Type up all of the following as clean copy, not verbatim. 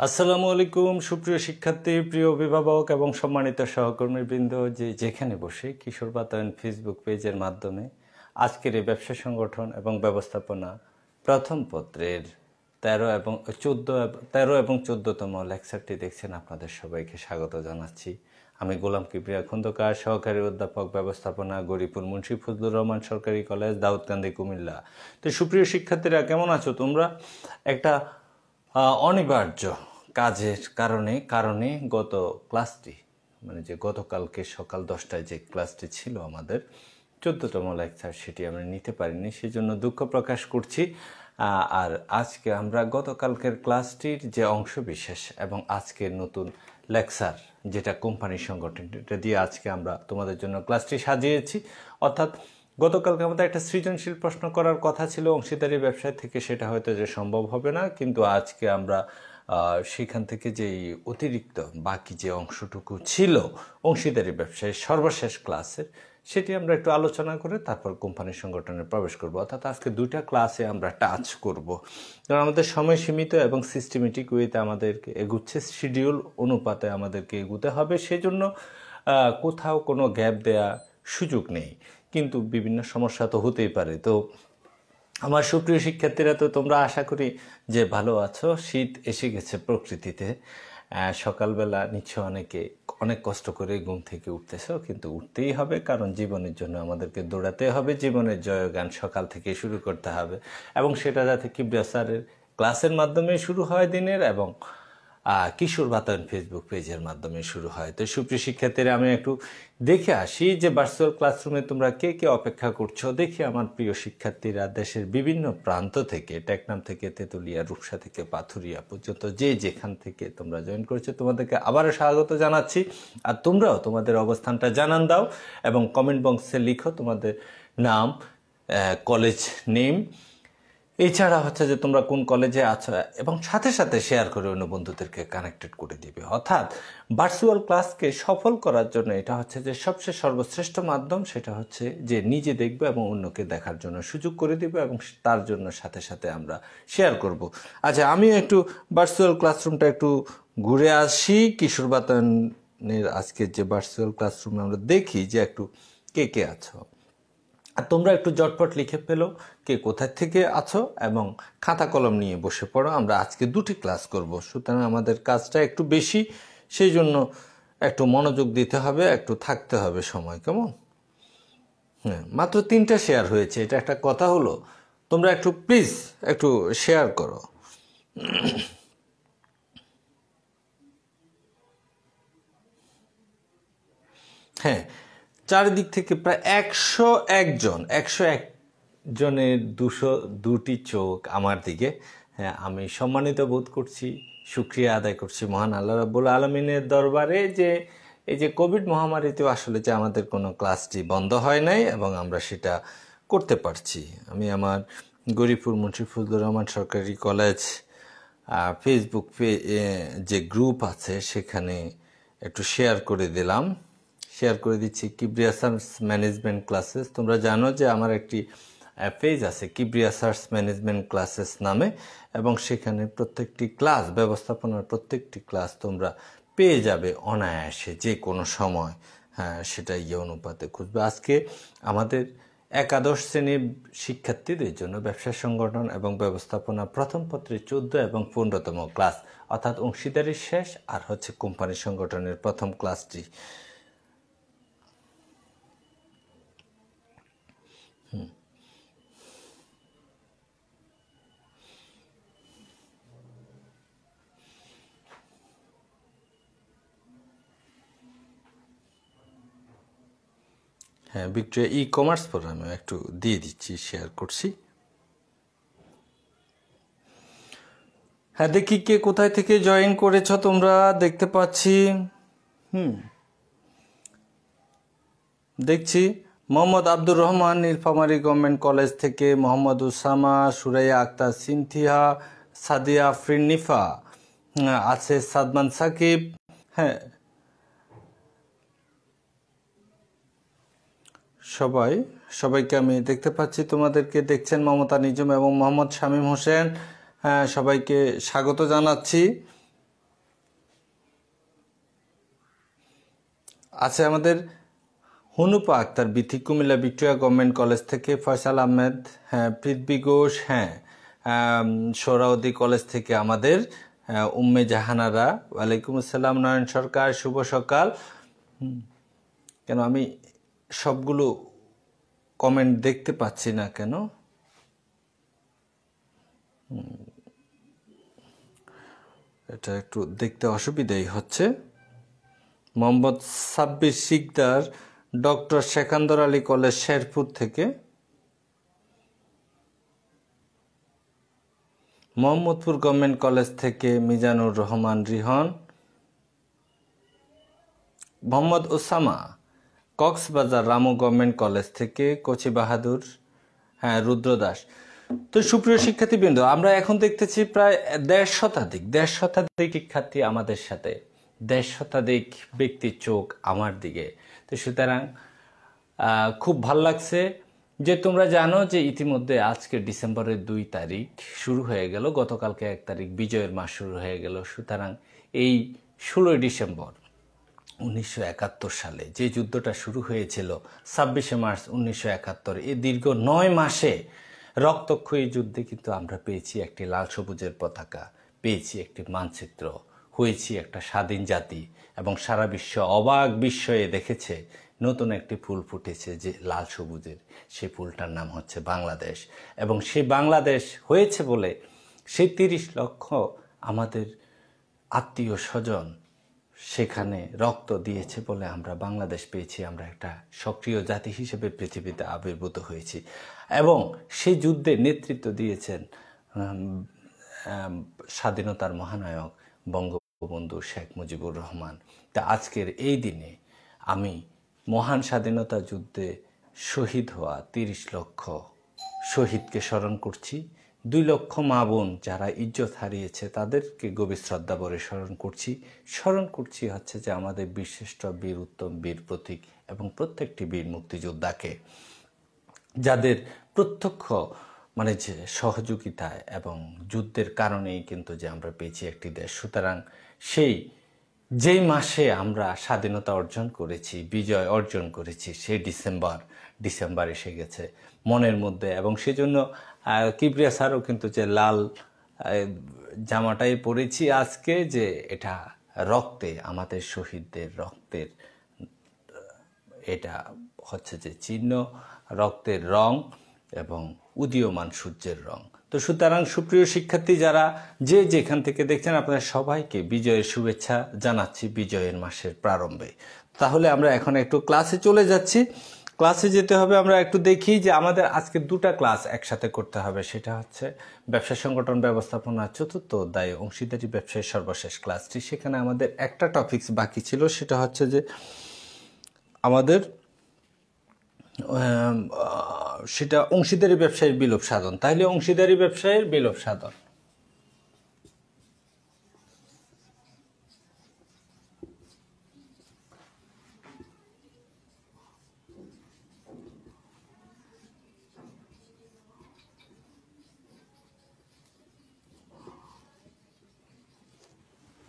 আসসালামু আলাইকুম সুপ্রিয় শিক্ষার্থী, প্রিয় অভিভাবক এবং সম্মানিত সহকর্মীবৃন্দ, যেখানে বসে কিশোর বাতায়ন ফেসবুক পেজের মাধ্যমে আজকের এই ব্যবসা সংগঠন এবং ব্যবস্থাপনা প্রথম পত্রের 13 এবং 14তম লেকচারটি দেখছেন। আপনাদের সবাইকে স্বাগত জানাচ্ছি। আমি গোলাম কিবরিয়া খন্দকার, সহকারী অধ্যাপক ব্যবস্থাপনা, গরিপুর মুন্সি ফজলুর রহমান সরকারি কলেজ, দাউদকান্দি, কুমিল্লা। তো সুপ্রিয় শিক্ষার্থীরা, কেমন আছো তোমরা? একটা অনিবার্য কাজের কারণে গত ক্লাসটি যে গতকালকে সকাল 10টায় যে ক্লাসটি ছিল আমাদের 14তম লেকচার, সেটি আমরা নিতে পারিনি, সেজন্য দুঃখ প্রকাশ করছি। আর আজকে আমরা গতকালকের ক্লাসটির যে অংশ বিশেষ এবং আজকের নতুন লেকচার যেটা কোম্পানি সংগঠন, এটা দিয়ে আজকে আমরা তোমাদের জন্য ক্লাসটি সাজিয়েছি। অর্থাৎ গতকালকে আমাদের একটা সৃজনশীল প্রশ্ন করার কথা ছিল অংশীদারি ব্যবসায় থেকে, সেটা হয়তো যে সম্ভব হবে না, কিন্তু আজকে আমরা সেখান থেকে যেই অতিরিক্ত বাকি যে অংশটুকু ছিল অংশীদারি ব্যবসায় সর্বশেষ ক্লাসের, সেটি আমরা একটু আলোচনা করে তারপর কোম্পানি সংগঠনে প্রবেশ করব। অর্থাৎ আজকে দুইটা ক্লাসে আমরা টাচ করব, কারণ আমাদের সময় সীমিত এবং সিস্টেমেটিক ওয়েতে আমাদেরকে এগুচ্ছে, শিডিউল অনুপাতে আমাদেরকে এগুতে হবে, সেজন্য কোথাও কোনো গ্যাপ দেয়া সুযোগ নেই, কিন্তু বিভিন্ন সমস্যা তো হতেই পারে। তো আমার সুপ্রিয় শিক্ষার্থীরা, তো তোমরা আশা করি যে ভালো আছো। শীত এসে গেছে প্রকৃতিতে, সকালবেলা নিশ্চয় অনেক কষ্ট করে ঘুম থেকে উঠতেছ, কিন্তু উঠতেই হবে, কারণ জীবনের জন্য আমাদেরকে দৌড়াতে হবে, জীবনের জয়গান সকাল থেকে শুরু করতে হবে, এবং সেটা যাতে কিবরিয়া স্যারের ক্লাসের মাধ্যমে শুরু হয় দিনের, এবং কিশোর বাতায়ন ফেসবুক পেজের মাধ্যমে শুরু হয়। তো সুপ্রিয় শিক্ষার্থীরা, আমি একটু দেখে আসি যে ভার্চুয়াল ক্লাসরুমে তোমরা কে কে অপেক্ষা করছো। দেখি আমার প্রিয় শিক্ষার্থীরা দেশের বিভিন্ন প্রান্ত থেকে, টেকনাম থেকে তেঁতুলিয়া, রূপসা থেকে পাথুরিয়া পর্যন্ত যে যেখান থেকে তোমরা জয়েন করেছো, তোমাদেরকে আবারও স্বাগত জানাচ্ছি। আর তোমরাও তোমাদের অবস্থানটা জানান দাও এবং কমেন্ট বক্সে লিখো তোমাদের নাম, কলেজ নেম, এছাড়া যে তোমরা কোন কলেজে আছো, এবং সাথে সাথে শেয়ার করে অন্য বন্ধুদেরকে কানেক্টেড করে দিবে। অর্থাৎ ভার্চুয়াল ক্লাসকে সফল করার জন্য এটা যে সবচেয়ে সর্বশ্রেষ্ঠ মাধ্যম, সেটা যে নিজে দেখবে এবং অন্যকে দেখার জন্য সুযোগ করে দিবে, এবং তার জন্য সাথে সাথে আমরা শেয়ার করব। আচ্ছা, আমি একটু ভার্চুয়াল ক্লাসরুমটা একটু ঘুরে আসি। কিশোর বাতায়নের আজকের যে ভার্চুয়াল ক্লাসরুমে আমরা দেখি যে একটু কে কে আছো, আর তোমরা একটু জটপট লিখে ফেলো কে কোথা থেকে আছো, এবং খাতা কলম নিয়ে বসে পড়ো। আমরা আজকে দুটি ক্লাস করব, সুতরাং আমাদের কাজটা একটু বেশি, সেই জন্য একটু মনোযোগ দিতে হবে, একটু থাকতে হবে সময়, কেমন? মাত্র 3টা শেয়ার হয়েছে, এটা একটা কথা হলো? তোমরা একটু প্লিজ একটু শেয়ার করো। হ্যাঁ, চারিদিক থেকে প্রায় 101 জনের 202টি চোখ আমার দিকে। হ্যাঁ, আমি সম্মানিত বোধ করছি, শুকরিয়া আদায় করছি মহান আল্লাহ রাব্বুল আলামিনের দরবারে, যে এই যে কোভিড মহামারীতেও যে আমাদের কোনো ক্লাসটি বন্ধ হয় নাই এবং আমরা সেটা করতে পারছি। আমি আমার গরিপুর মুন্সি ফজলুর রহমান সরকারি কলেজ ফেসবুক যে গ্রুপ আছে সেখানে একটু শেয়ার করে দিচ্ছি কিবরিয়া সার্চ ম্যানেজমেন্ট ক্লাসেস। তোমরা জানো যে আমার একটি পেজ আছে কিবরিয়া সার্চ ম্যানেজমেন্ট ক্লাসেস নামে, এবং সেখানে প্রত্যেকটি ক্লাস, ব্যবস্থাপনার প্রত্যেকটি ক্লাস তোমরা পেয়ে যাবে অনায়াসে যে কোনো সময়। হ্যাঁ, সেটা অনুপাতে খুঁজবে। আজকে আমাদের একাদশ শ্রেণীর শিক্ষার্থীদের জন্য ব্যবসা সংগঠন এবং ব্যবস্থাপনা প্রথম পত্রের 14 এবং 15তম ক্লাস, অর্থাৎ অংশীদারির শেষ আর কোম্পানি সংগঠনের প্রথম ক্লাসটি। হ্যাঁ, ভিক্টোরিয়া ই-কমার্স প্রোগ্রামে একটু দিয়ে দিচ্ছি, শেয়ার করছি। হ্যাঁ, দেখি কে কোথায় থেকে জয়েন করেছ তোমরা, দেখতে পাচ্ছি। দেখছি মোহাম্মদ আব্দুর রহমান নীলফামারী গভর্নমেন্ট কলেজ থেকে, মোহাম্মদ উসামা, সুরাইয়া আক্তার সিনথিয়া, সাদিয়া আফরিন নিফা আছে, সাদমান সাকিব। হ্যাঁ, সবাইকে আমি দেখতে পাচ্ছি, তোমাদেরকে দেখছেন মমতা নিজম এবং মোহাম্মদ শামীম হোসেন। হ্যাঁ, সবাইকে স্বাগত জানাচ্ছি। আছে আমাদের হনুপা Akter Bithi Comilla Victoria government college থেকে, ফয়সাল আহমেদ, হ্যাঁ পৃথ্বী ঘোষ, হ্যাঁ সোহরাওয়ার্দী কলেজ থেকে আমাদের উম্মে জাহানারা, ওয়ালাইকুম আসসালাম নয়ন সরকার, শুভ সকাল। কেন আমি সবগুলো কমেন্ট দেখতে পাচ্ছি না কেন? এটা একটু দেখতে অসুবিধাই হচ্ছে। মোহাম্মদ সাব্বির শিকদার, ডক্টর সেকান্দর আলী কলেজ শেরপুর থেকে, মোহাম্মদপুর গভর্নমেন্ট কলেজ থেকে মিজানুর রহমান রিহন, মোহাম্মদ ওসামা কক্সবাজার রামু গভর্নমেন্ট কলেজ থেকে, কচি বাহাদুর, হ্যাঁ রুদ্রদাস। তো সুপ্রিয় শিক্ষার্থীবৃন্দ, আমরা এখন দেখতেছি প্রায় 1.5 শতাধিক শিক্ষার্থী আমাদের সাথে, 1.5 শতাধিক ব্যক্তির চোখ আমার দিকে। তো সুতরাং খুব ভাল লাগছে যে তোমরা জানো যে ইতিমধ্যে আজকে ডিসেম্বরের 2 তারিখ শুরু হয়ে গেল, গতকালকে 1 তারিখ বিজয়ের মাস শুরু হয়ে গেল। সুতরাং এই 16 ডিসেম্বর 1971 সালে যে যুদ্ধটা শুরু হয়েছিল, 26শে মার্চ 1971, এই দীর্ঘ 9 মাসে রক্তক্ষয়ী যুদ্ধে কিন্তু আমরা পেয়েছি একটি লাল সবুজের পতাকা, পেয়েছি একটি মানচিত্র, হয়েছি একটা স্বাধীন জাতি, এবং সারা বিশ্ব অবাক বিস্ময়ে দেখেছে নতুন একটি ফুল ফুটেছে যে লাল সবুজের, সেই ফুলটার নাম হচ্ছে বাংলাদেশ। এবং সেই বাংলাদেশ হয়েছে বলে সেই 30 লক্ষ আমাদের আত্মীয় স্বজন সেখানে রক্ত দিয়েছে বলে আমরা বাংলাদেশ পেয়েছি, আমরা একটা সক্রিয় জাতি হিসেবে পৃথিবীতে আবির্ভূত হয়েছি। এবং সেই যুদ্ধে নেতৃত্ব দিয়েছেন স্বাধীনতার মহানায়ক বঙ্গবন্ধু শেখ মুজিবুর রহমান। তা আজকের এই দিনে আমি মহান স্বাধীনতা যুদ্ধে শহীদ হওয়া 30 লক্ষ শহীদকে স্মরণ করছি। 2 লক্ষ মা বোন যারা ইজ্জত হারিয়েছে তাদেরকে গভীর শ্রদ্ধা ভরে স্মরণ করছি হচ্ছে যে আমাদের বীরশ্রেষ্ঠ, বীর উত্তম, বীর প্রতীক এবং প্রত্যেকটি বীর মুক্তিযোদ্ধাকে, যাদের প্রত্যক্ষ মানে যে সহযোগিতায় এবং যুদ্ধের কারণেই কিন্তু যে আমরা পেয়েছি একটি দেশ। সুতরাং যেই মাসে আমরা স্বাধীনতা অর্জন করেছি, বিজয় অর্জন করেছি, সেই ডিসেম্বর এসে গেছে মনের মধ্যে। এবং সেজন্য কিবরিয়া স্যারও কিন্তু যে লাল জামাটাই পরেছি আজকে, যে এটা রক্তে, আমাদের শহীদদের রক্তের এটা হচ্ছে যে চিহ্ন, রক্তের রং এবং উদীয়মান সূর্যের রং। তো সুতরাং সুপ্রিয় শিক্ষার্থী যারা যে যেখান থেকে দেখছেন, আপনাদের সবাইকে বিজয়ের শুভেচ্ছা জানাচ্ছি বিজয়ের মাসের প্রারম্ভে। তাহলে আমরা এখন একটু ক্লাসে চলে যাচ্ছি। ক্লাসে যেতে হবে, আমরা একটু দেখি যে আমাদের আজকে 2টা ক্লাস একসাথে করতে হবে। সেটা হচ্ছে ব্যবসা সংগঠন ব্যবস্থাপনা 4র্থ অধ্যায় অংশীদারি ব্যবসায়ের সর্বশেষ ক্লাসটি। সেখানে আমাদের একটা টপিকস বাকি ছিল, সেটা হচ্ছে যে আমাদের সেটা অংশীদারি ব্যবসায়ের বিলোপ সাধন। তাহলে অংশীদারি ব্যবসায়ের বিলোপ সাধন,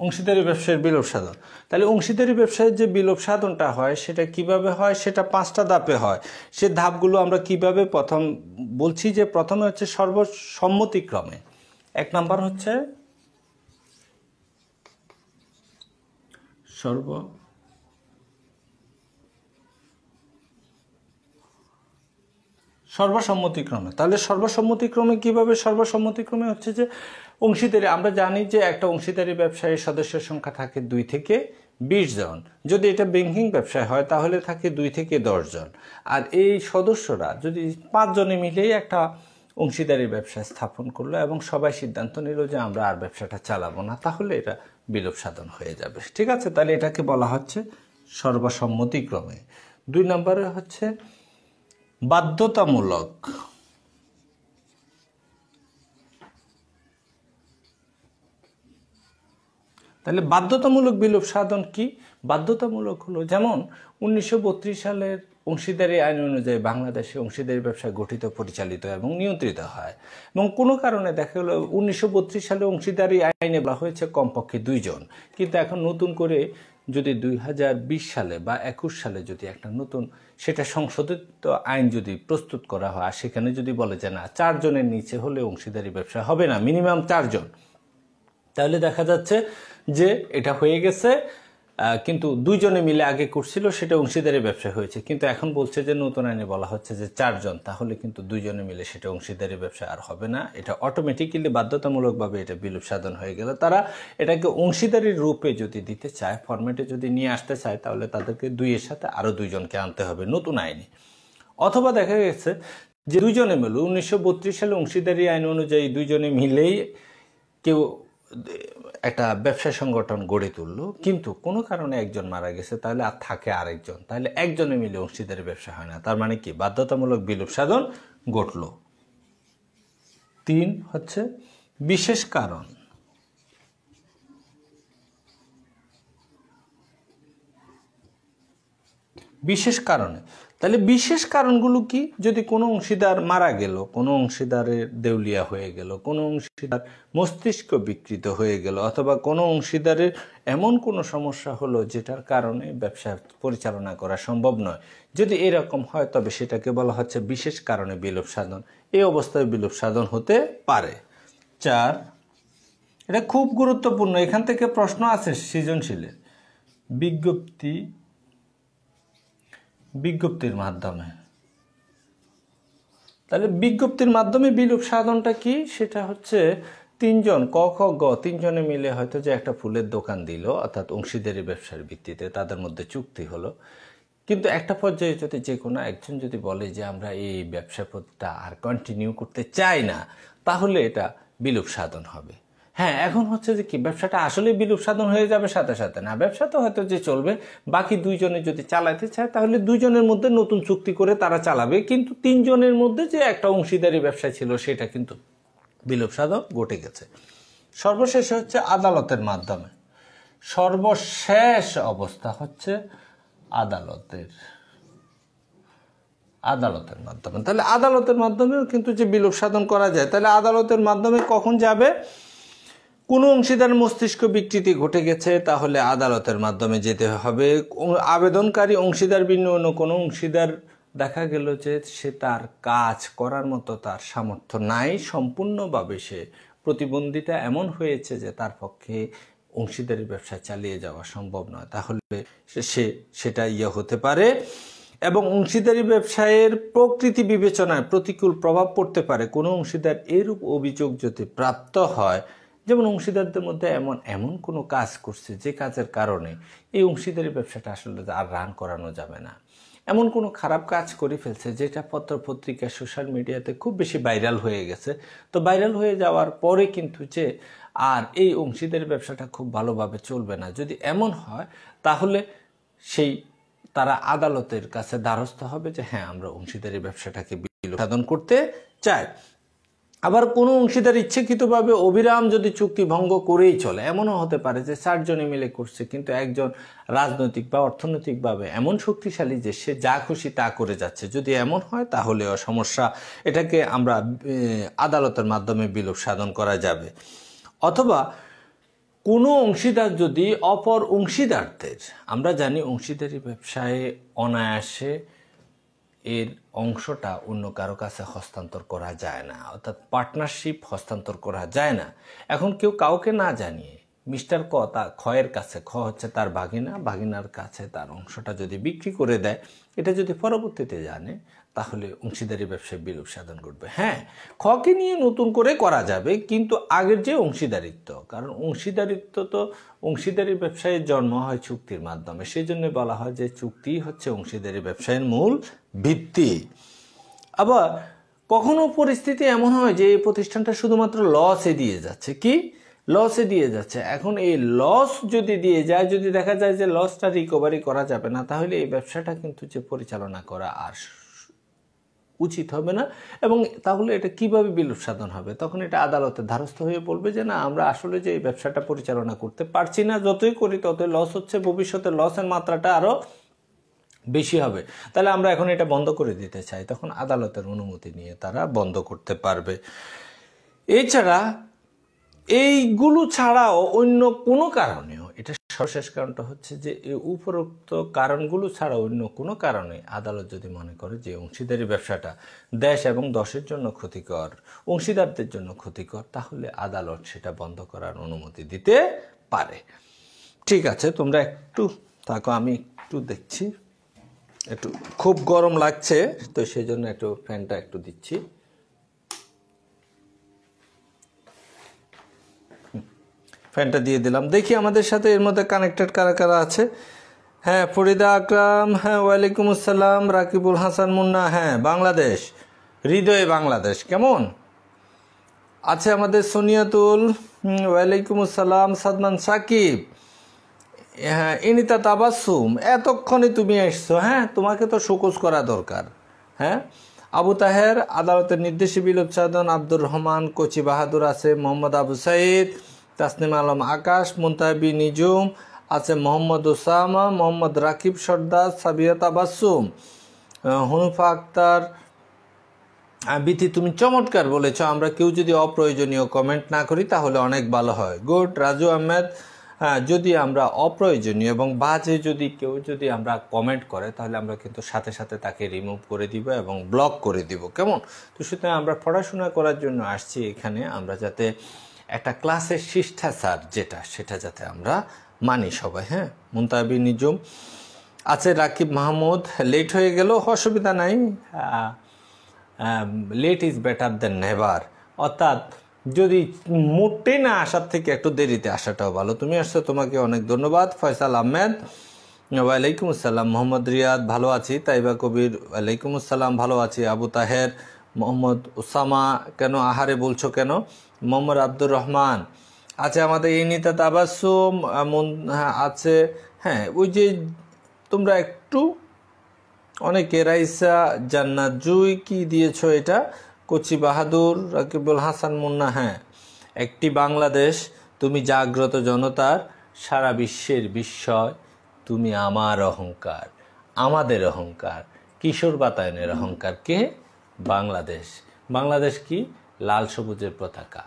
অংশীদারি ব্যবসায়ের বিলোপ সাধন। তাহলে অংশীদারি ব্যবসায়ের যে বিলোপ সাধনটা হয় সেটা কিভাবে হয়? সেটা 5টা ধাপে হয়। সে ধাপগুলো আমরা কিভাবে প্রথম বলছি যে প্রথমে হচ্ছে সর্বসম্মতিক্রমে। 1 নাম্বার হচ্ছে সর্বসম্মতিক্রমে। তাহলে সর্বসম্মতিক্রমে কিভাবে? সর্বসম্মতিক্রমে হচ্ছে যে অংশীদারি, আমরা জানি যে একটা অংশীদারি ব্যবসায়ী সদস্যের সংখ্যা থাকে 2 থেকে 20 জন। যদি এটা ব্যাংকিং ব্যবসায় হয় তাহলে থাকে 2 থেকে 10 জন। আর এই সদস্যরা যদি 5 জনে মিলেই একটা অংশীদারি ব্যবসা স্থাপন করলো এবং সবাই সিদ্ধান্ত নিল যে আমরা আর ব্যবসাটা চালাবো না, তাহলে এটা বিলোপ সাধন হয়ে যাবে। ঠিক আছে, তাহলে এটাকে বলা হচ্ছে সর্বসম্মতিক্রমে। 2 নম্বরে হচ্ছে বাধ্যতামূলক। তাহলে বাধ্যতামূলক বিলোপ সাধন কি? বাধ্যতামূলক হলো, যেমন 1932 সালের অংশীদারি আইন অনুযায়ী বাংলাদেশে অংশীদারি ব্যবসা গঠিত, পরিচালিত এবং নিয়ন্ত্রিত হয়। এবং কোনো কারণে দেখা গেলো 1932 সালে অংশীদারি আইনে বলা হয়েছে কমপক্ষে 2 জন, কিন্তু এখন নতুন করে যদি 2020 সালে বা 21 সালে যদি একটা নতুন সেটা সংশোধিত আইন যদি প্রস্তুত করা হয়, সেখানে যদি বলে যে না 4 জনের নিচে হলে অংশীদারি ব্যবসা হবে না, মিনিমাম 4 জন, তাহলে দেখা যাচ্ছে যে এটা হয়ে গেছে, কিন্তু 2 জনে মিলে আগে করছিল সেটা অংশীদারি ব্যবসা হয়েছে, কিন্তু এখন বলছে যে নতুন আইনে বলা হচ্ছে যে 4 জন, তাহলে কিন্তু 2 জনে মিলে সেটা অংশীদারি ব্যবসা আর হবে না, এটা অটোমেটিক্যালি বাধ্যতামূলকভাবে এটা বিলোপ সাধন হয়ে গেল। তারা এটাকে অংশীদারির রূপে যদি দিতে চায়, ফরম্যাটে যদি নিয়ে আসতে চায়, তাহলে তাদেরকে 2 এর সাথে আরও 2 জনকে আনতে হবে নতুন আইনে। অথবা দেখা গেছে যে 2 জনে মিলে 1932 সালে অংশীদারি আইন অনুযায়ী 2 জনে মিলেই কেউ একটা ব্যবসা সংগঠন গড়ে তুললো, কিন্তু কোনো কারণে একজন মারা গেছে, তাহলে আর থাকে আরেকজন, তাহলে একজনে মিলে অংশীদারি ব্যবসা হয় না, তার মানে কি বাধ্যতামূলক বিলোপ সাধন ঘটল। 3 হচ্ছে বিশেষ কারণ। বিশেষ কারণে, তাহলে বিশেষ কারণগুলো কি? যদি কোনো অংশীদার মারা গেল, কোনো অংশীদারের দেউলিয়া হয়ে গেল, কোনো অংশীদার মস্তিষ্ক বিকৃত হয়ে গেল, অথবা কোনো অংশীদারের এমন কোনো সমস্যা হলো যেটার কারণে ব্যবসা পরিচালনা করা সম্ভব নয়, যদি এরকম হয় তবে সেটাকে বলা হচ্ছে বিশেষ কারণে বিলোপ সাধন। এই অবস্থায় বিলোপ সাধন হতে পারে। 4, এটা খুব গুরুত্বপূর্ণ, এখান থেকে প্রশ্ন আছে সৃজনশীলের। বিজ্ঞপ্তির মাধ্যমে। তাহলে বিজ্ঞপ্তির মাধ্যমে বিলোপ সাধনটা কি? সেটা হচ্ছে 3 জন ক খ গ 3 জনে মিলে হয়তো যে একটা ফুলের দোকান দিল, অর্থাৎ অংশীদারি ব্যবসার ভিত্তিতে তাদের মধ্যে চুক্তি হলো, কিন্তু একটা পর্যায়ে যদি যে কোনো একজন যদি বলে যে আমরা এই ব্যবসা পদ্ধতিটা আর কন্টিনিউ করতে চাই না, তাহলে এটা বিলোপ সাধন হবে। হ্যাঁ, এখন হচ্ছে যে কি ব্যবসাটা আসলে বিলোপ সাধন হয়ে যাবে সাথে সাথে না, ব্যবসা তো হয়তো যে চলবে, বাকি 2 জনে যদি চালাতে চায় তাহলে 2 জনের মধ্যে নতুন চুক্তি করে তারা চালাবে, কিন্তু 3 জনের মধ্যে যে একটা অংশীদারি ব্যবসা ছিল সেটা কিন্তু বিলোপ সাধন ঘটে গেছে। সর্বশেষ হচ্ছে আদালতের মাধ্যমে। সর্বশেষ অবস্থা হচ্ছে আদালতের মাধ্যমে। তাহলে আদালতের মাধ্যমেও কিন্তু যে বিলোপ সাধন করা যায়, তাহলে আদালতের মাধ্যমে কখন যাবে? কোনো অংশীদার মস্তিষ্ক বিকৃতি ঘটে গেছে, তাহলে আদালতের মাধ্যমে যেতে হবে। আবেদনকারী অংশীদার ভিন্ন অন্য কোনো অংশীদার দেখা গেল যে সে তার কাজ করার মতো তার সামর্থ্য নাই, সম্পূর্ণভাবে সে প্রতিবন্ধিতা এমন হয়েছে যে তার পক্ষে অংশীদারি ব্যবসা চালিয়ে যাওয়া সম্ভব নয়, তাহলে সেটা হতে পারে। এবং অংশীদারি ব্যবসায়ের প্রকৃতি বিবেচনায় প্রতিকূল প্রভাব পড়তে পারে কোনো অংশীদার এরূপ অভিযোগ যদি প্রাপ্ত হয়, যেমন অংশীদারদের মধ্যে এমন কোনো কাজ করছে যে কাজের কারণে এই অংশীদারি ব্যবসাটা আসলে আর রান করানো যাবে না, এমন কোনো খারাপ কাজ করে ফেলছে যেটা পত্রপত্রিকা সোশ্যাল মিডিয়াতে খুব বেশি ভাইরাল হয়ে গেছে। তো ভাইরাল হয়ে যাওয়ার পরে কিন্তু যে আর এই অংশীদারি ব্যবসাটা খুব ভালোভাবে চলবে না, যদি এমন হয় তাহলে তারা আদালতের কাছে দ্বারস্থ হবে যে হ্যাঁ আমরা অংশীদারি ব্যবসাটাকে বিলোপ সাধন করতে চাই। আবার কোনো অংশীদার ইচ্ছাকৃতভাবে অবিরাম যদি চুক্তি ভঙ্গ করেই চলে, এমনও হতে পারে যে 4 জনে মিলে করছে, কিন্তু একজন রাজনৈতিক বা অর্থনৈতিকভাবে এমন শক্তিশালী যে সে যা খুশি তা করে যাচ্ছে, যদি এমন হয় তাহলেও সমস্যা, এটাকে আমরা আদালতের মাধ্যমে বিলোপ সাধন করা যাবে। অথবা কোনো অংশীদার যদি অপর অংশীদারদের, আমরা জানি অংশীদারি ব্যবসায় অনায়াসে এর অংশটা অন্য কারো কাছে হস্তান্তর করা যায় না, অর্থাৎ পার্টনারশিপ হস্তান্তর করা যায় না। এখন কেউ কাউকে না জানিয়ে মিস্টার খয়ের কাছে, হচ্ছে তার ভাগিনার কাছে তার অংশটা যদি বিক্রি করে দেয়, এটা যদি পরবর্তীতে জানে, তাহলে অংশীদারি ব্যবসায় বিলোপ সাধন ঘটবে। হ্যাঁ, খকে নিয়ে নতুন করে করা যাবে, কিন্তু আগের যে অংশীদারিত্ব, কারণ অংশীদারি ব্যবসায়ের জন্ম হয় চুক্তির মাধ্যমে, সেই জন্য বলা হয় যে চুক্তি হচ্ছে অংশীদারি ব্যবসায়ের মূল ভিত্তি। আবার কখনো পরিস্থিতি এমন হয় যে এই প্রতিষ্ঠানটা শুধুমাত্র লসে দিয়ে যাচ্ছে, এখন এই লস যদি দিয়ে যায়, যদি দেখা যায় যে লসটা রিকভারি করা যাবে না, তাহলে এই ব্যবসাটা কিন্তু যে পরিচালনা করা আর উচিত হবে না। এবং তাহলে এটা কিভাবে বিলোপ সাধন হবে? তখন এটা আদালতের দ্বারস্থ হয়ে বলবে যে না, আমরা আসলে যে এই ব্যবসাটা পরিচালনা করতে পারছি না, যতই করি ততই লস হচ্ছে, ভবিষ্যতে লসের মাত্রাটা আরও বেশি হবে, তাহলে আমরা এখন এটা বন্ধ করে দিতে চাই, তখন আদালতের অনুমতি নিয়ে তারা বন্ধ করতে পারবে। এছাড়া এইগুলো ছাড়াও অন্য কোনো কারণেও এটা সর্বশেষ কারণটা হচ্ছে যে এই উপরোক্ত কারণগুলো ছাড়া অন্য কোনো কারণে আদালত যদি মনে করে যে অংশীদারি ব্যবসাটা দেশ এবং দশের জন্য ক্ষতিকর, অংশীদারদের জন্য ক্ষতিকর, তাহলে আদালত সেটা বন্ধ করার অনুমতি দিতে পারে। ঠিক আছে, তোমরা একটু থাকো, আমি একটু দেখছি, একটু খুব গরম লাগছে তো সেই জন্য একটু ফ্যানটা একটু দিচ্ছি। ফ্যানটা দিয়ে দিলাম। দেখি আমাদের সাথে এর মধ্যে কানেক্টেড কারা কারা আছে। হ্যাঁ, ফরিদা আকরাম, হ্যাঁ ওয়ালাইকুম আসসালাম। রাকিবুল হাসান মুন্না, হ্যাঁ বাংলাদেশ, হৃদয়ে বাংলাদেশ। কেমন আছে আমাদের সোনিয়াতুল, ওয়ালাইকুম আসসালাম। সাদমান সাকিব, হ্যাঁ ইনিতা তাবাসুম, এতক্ষণে তুমি এসছো, হ্যাঁ তোমাকে তো শোকজ করা দরকার। হ্যাঁ, আবু তাহের, আদালতের নির্দেশে বিলোপ সাধন, আব্দুর রহমান, কোচি বাহাদুর আছে, মোহাম্মদ আবু সাইদ, তাসনিম আলম আকাশ, মুনতাবি নিজুম আছে, মোহাম্মদ ওসামা, মোহাম্মদ রাকিব সর্দার, সাবিয়া তাবাসুম, হুনুফা আক্তার। বিথি, তুমি চমৎকার বলেছ, আমরা কেউ যদি অপ্রয়োজনীয় কমেন্ট না করি তাহলে অনেক ভালো হয়। গুড। রাজু আহমেদ, যদি আমরা অপ্রয়োজনীয় এবং বাজে কেউ যদি আমরা কমেন্ট করে তাহলে আমরা কিন্তু সাথে সাথে তাকে রিমুভ করে দিব এবং ব্লক করে দিব। কেমন? তো সুতরাং আমরা পড়াশোনা করার জন্য আসছি এখানে, আমরা যাতে একটা ক্লাসের শিষ্টাচার সেটা যাতে আমরা মানি সবাই। হ্যাঁ, মুনতাবি নিজুম আছে, রাকিব মাহমুদ, লেট হয়ে গেল অসুবিধা নাই, late is better than never, অর্থাৎ যদি মোটে না আসার থেকে একটু দেরিতে আসাটাও ভালো। তুমি আসছো, তোমাকে অনেক ধন্যবাদ। ফয়সাল আহমেদ, ওয়ালাইকুম আসসালাম। মোহাম্মদ রিয়াদ, ভালো আছি। তাইবা কবির, ওয়ালাইকুম আসসালাম, ভালো আছি। আবু তাহের, মোহাম্মদ ওসামা, কেন আহারে বলছো কেন? মোহাম্মদ আব্দুর রহমান আছে, আমাদের ইনিতা তাবাসুম আছে। হ্যাঁ, ওই যে তোমরা একটু অনেকে, রাইসা জান্নাত জুই কি দিয়েছো এটা, কোচি বাহাদুর, রাকিবুল হাসান মুন্না, হ্যাঁ একটি বাংলাদেশ, তুমি জাগ্রত জনতার, সারা বিশ্বের বিস্ময়, তুমি আমার অহংকার, আমাদের অহংকার, কিশোর বাতায়নের অহংকার। কে? বাংলাদেশ। বাংলাদেশ কি? লাল সবুজের পতাকা।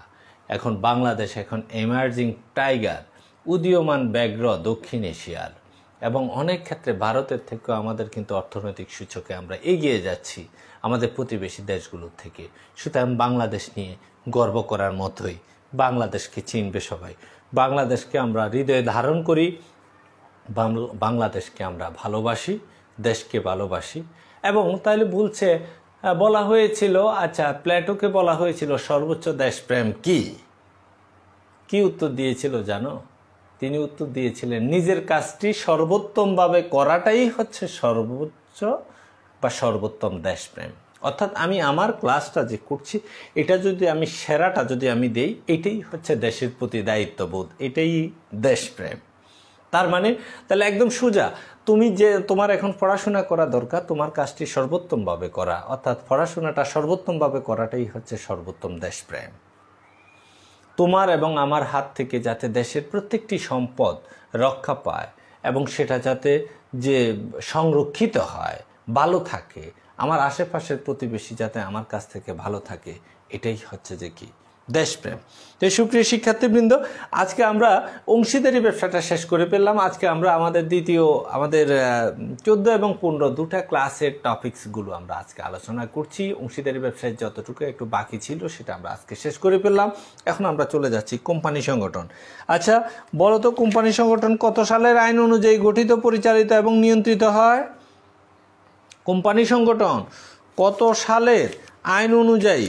এখন বাংলাদেশ এখন এমার্জিং টাইগার, উদীয়মান ব্যাঘ্র দক্ষিণ এশিয়ার, এবং অনেক ক্ষেত্রে ভারতের থেকেও আমাদের কিন্তু অর্থনৈতিক সূচকে আমরা এগিয়ে যাচ্ছি আমাদের প্রতিবেশী দেশগুলোর থেকে। সুতরাং বাংলাদেশ নিয়ে গর্ব করার মতোই, বাংলাদেশকে চিনবে সবাই, বাংলাদেশকে আমরা হৃদয়ে ধারণ করি, বাংলাদেশকে আমরা ভালোবাসি, দেশকে ভালোবাসি। এবং তাহলে বলা হয়েছিল, আচ্ছা প্লেটোকে বলা হয়েছিল সর্বোচ্চ দেশপ্রেম কি? কি উত্তর দিয়েছিল জানো? তিনি উত্তর দিয়েছিলেন, নিজের কাজটি সর্বোত্তমভাবে করাটাই হচ্ছে সর্বোচ্চ বা সর্বোত্তম দেশপ্রেম। অর্থাৎ আমি আমার ক্লাসটা যে করছি এটা যদি আমি সেরাটা যদি আমি দেই, এটাই হচ্ছে দেশের প্রতি দায়িত্ববোধ, এটাই দেশপ্রেম। তার মানে তাহলে একদম সোজা, তুমি যে তোমার এখন পড়াশোনা করা দরকার, তোমার কাজটি সর্বোত্তমভাবে করা, অর্থাৎ পড়াশোনাটা সর্বোত্তমভাবে করাটাই হচ্ছে সর্বোত্তম দেশপ্রেম। তোমার এবং আমার হাত থেকে যাতে দেশের প্রত্যেকটি সম্পদ রক্ষা পায় এবং সেটা যাতে যে সংরক্ষিত হয়, ভালো থাকে, আমার আশেপাশের প্রতিবেশী যাতে আমার কাছ থেকে ভালো থাকে, এটাই হচ্ছে যে কি দেশপ্রেম। তো সুপ্রিয় শিক্ষার্থীবৃন্দ, আজকে আমরা অংশীদারি ব্যবসাটা শেষ করে পেলাম। আজকে আমরা আমাদের 14 এবং 15 দুটা ক্লাসের টপিকসগুলো আমরা আজকে আলোচনা করছি। অংশীদারি ব্যবসায় যতটুকু একটু বাকি ছিল সেটা আমরা আজকে শেষ করে পেলাম। এখন আমরা চলে যাচ্ছি কোম্পানি সংগঠন। আচ্ছা বলো তো, কোম্পানি সংগঠন কত সালের আইন অনুযায়ী গঠিত, পরিচালিত এবং নিয়ন্ত্রিত হয়? কোম্পানি সংগঠন কত সালের আইন অনুযায়ী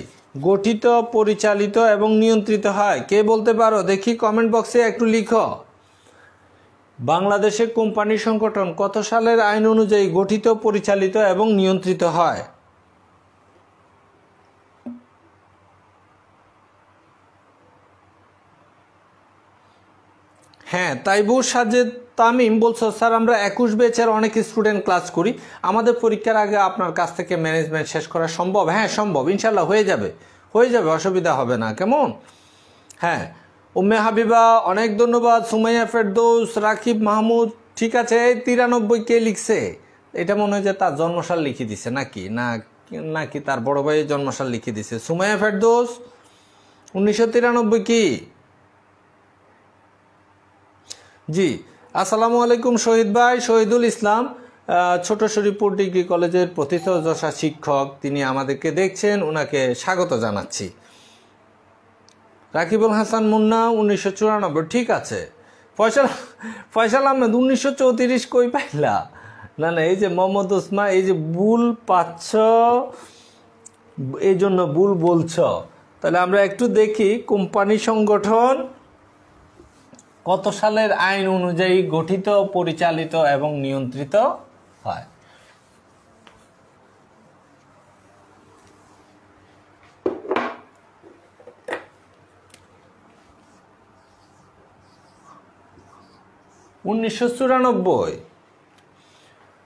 গঠিত, পরিচালিত এবং নিয়ন্ত্রিত হয়? কে বলতে পারো দেখি? কমেন্ট বক্সে একটু লিখো। বাংলাদেশের কোম্পানি সংগঠন কত সালের আইন অনুযায়ী গঠিত, পরিচালিত এবং নিয়ন্ত্রিত হয়? হ্যাঁ, তাইবুর সাজেদ তামিম বলছো, স্যার আমরা 21 ব্যাচের অনেক স্টুডেন্ট ক্লাস করি, আমাদের পরীক্ষার আগে আপনার কাছ থেকে ম্যানেজমেন্ট শেষ করা সম্ভব? হ্যাঁ সম্ভব, ইনশাল্লাহ হয়ে যাবে, অসুবিধা হবে না। কেমন? হ্যাঁ, উম্মে হাবিবা অনেক ধন্যবাদ। সুমাইয়া ফেরদৌস, রাকিব মাহমুদ, ঠিক আছে। 93 কে লিখছে? এটা মনে হয় যে তার জন্মসাল লিখে দিছে নাকি তার বড় ভাইয়ের জন্মসাল লিখে দিছে। সুমাইয়া ফেরদৌস 1993 কি? জি, আসসালামু আলাইকুম শহীদ ভাই, শহীদুল ইসলাম, ছোট শরীফপুর ডিগ্রি কলেজের প্রথিতযশা শিক্ষক। তিনি আমাদেরকে দেখছেন, ওনাকে স্বাগত জানাচ্ছি। রাকিবুল হাসান মুন্না 1994, ঠিক আছে। ফয়সাল আহমেদ 1934 কই পাইলা? না, এই যে মোহাম্মদ ওসমা, এই যে ভুল পাচ্ছ, এই জন্য ভুল বলছ। তাহলে আমরা একটু দেখি কোম্পানি সংগঠন কত সালের আইন অনুযায়ী গঠিত, পরিচালিত এবং নিয়ন্ত্রিত হয়।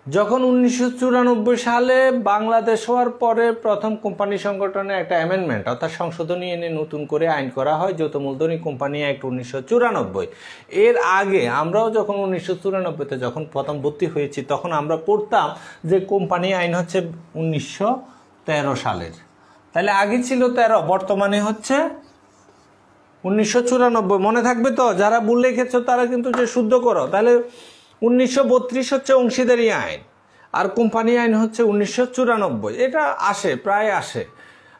যখন 1994 সালে বাংলাদেশ হওয়ার পরে প্রথম কোম্পানি সংগঠনে একটা অ্যামেন্ডমেন্ট অর্থাৎ সংশোধনী এনে নতুন করে আইন করা হয়, যৌথ মূলধনী কোম্পানি অ্যাক্ট 1994। এর আগে আমরাও যখন 1994-তে যখন প্রথম ভর্তি হয়েছি তখন আমরা পড়তাম যে কোম্পানি আইন হচ্ছে 1913 সালের। তাহলে আগে ছিল 13, বর্তমানে হচ্ছে 1994। মনে থাকবে তো? যারা ভুল লিখেছো তারা কিন্তু যে শুদ্ধ করো। তাহলে 1932 হচ্ছে অংশীদারি আইন, আর কোম্পানি আইন হচ্ছে 1994। এটা আসে, প্রায় আসে।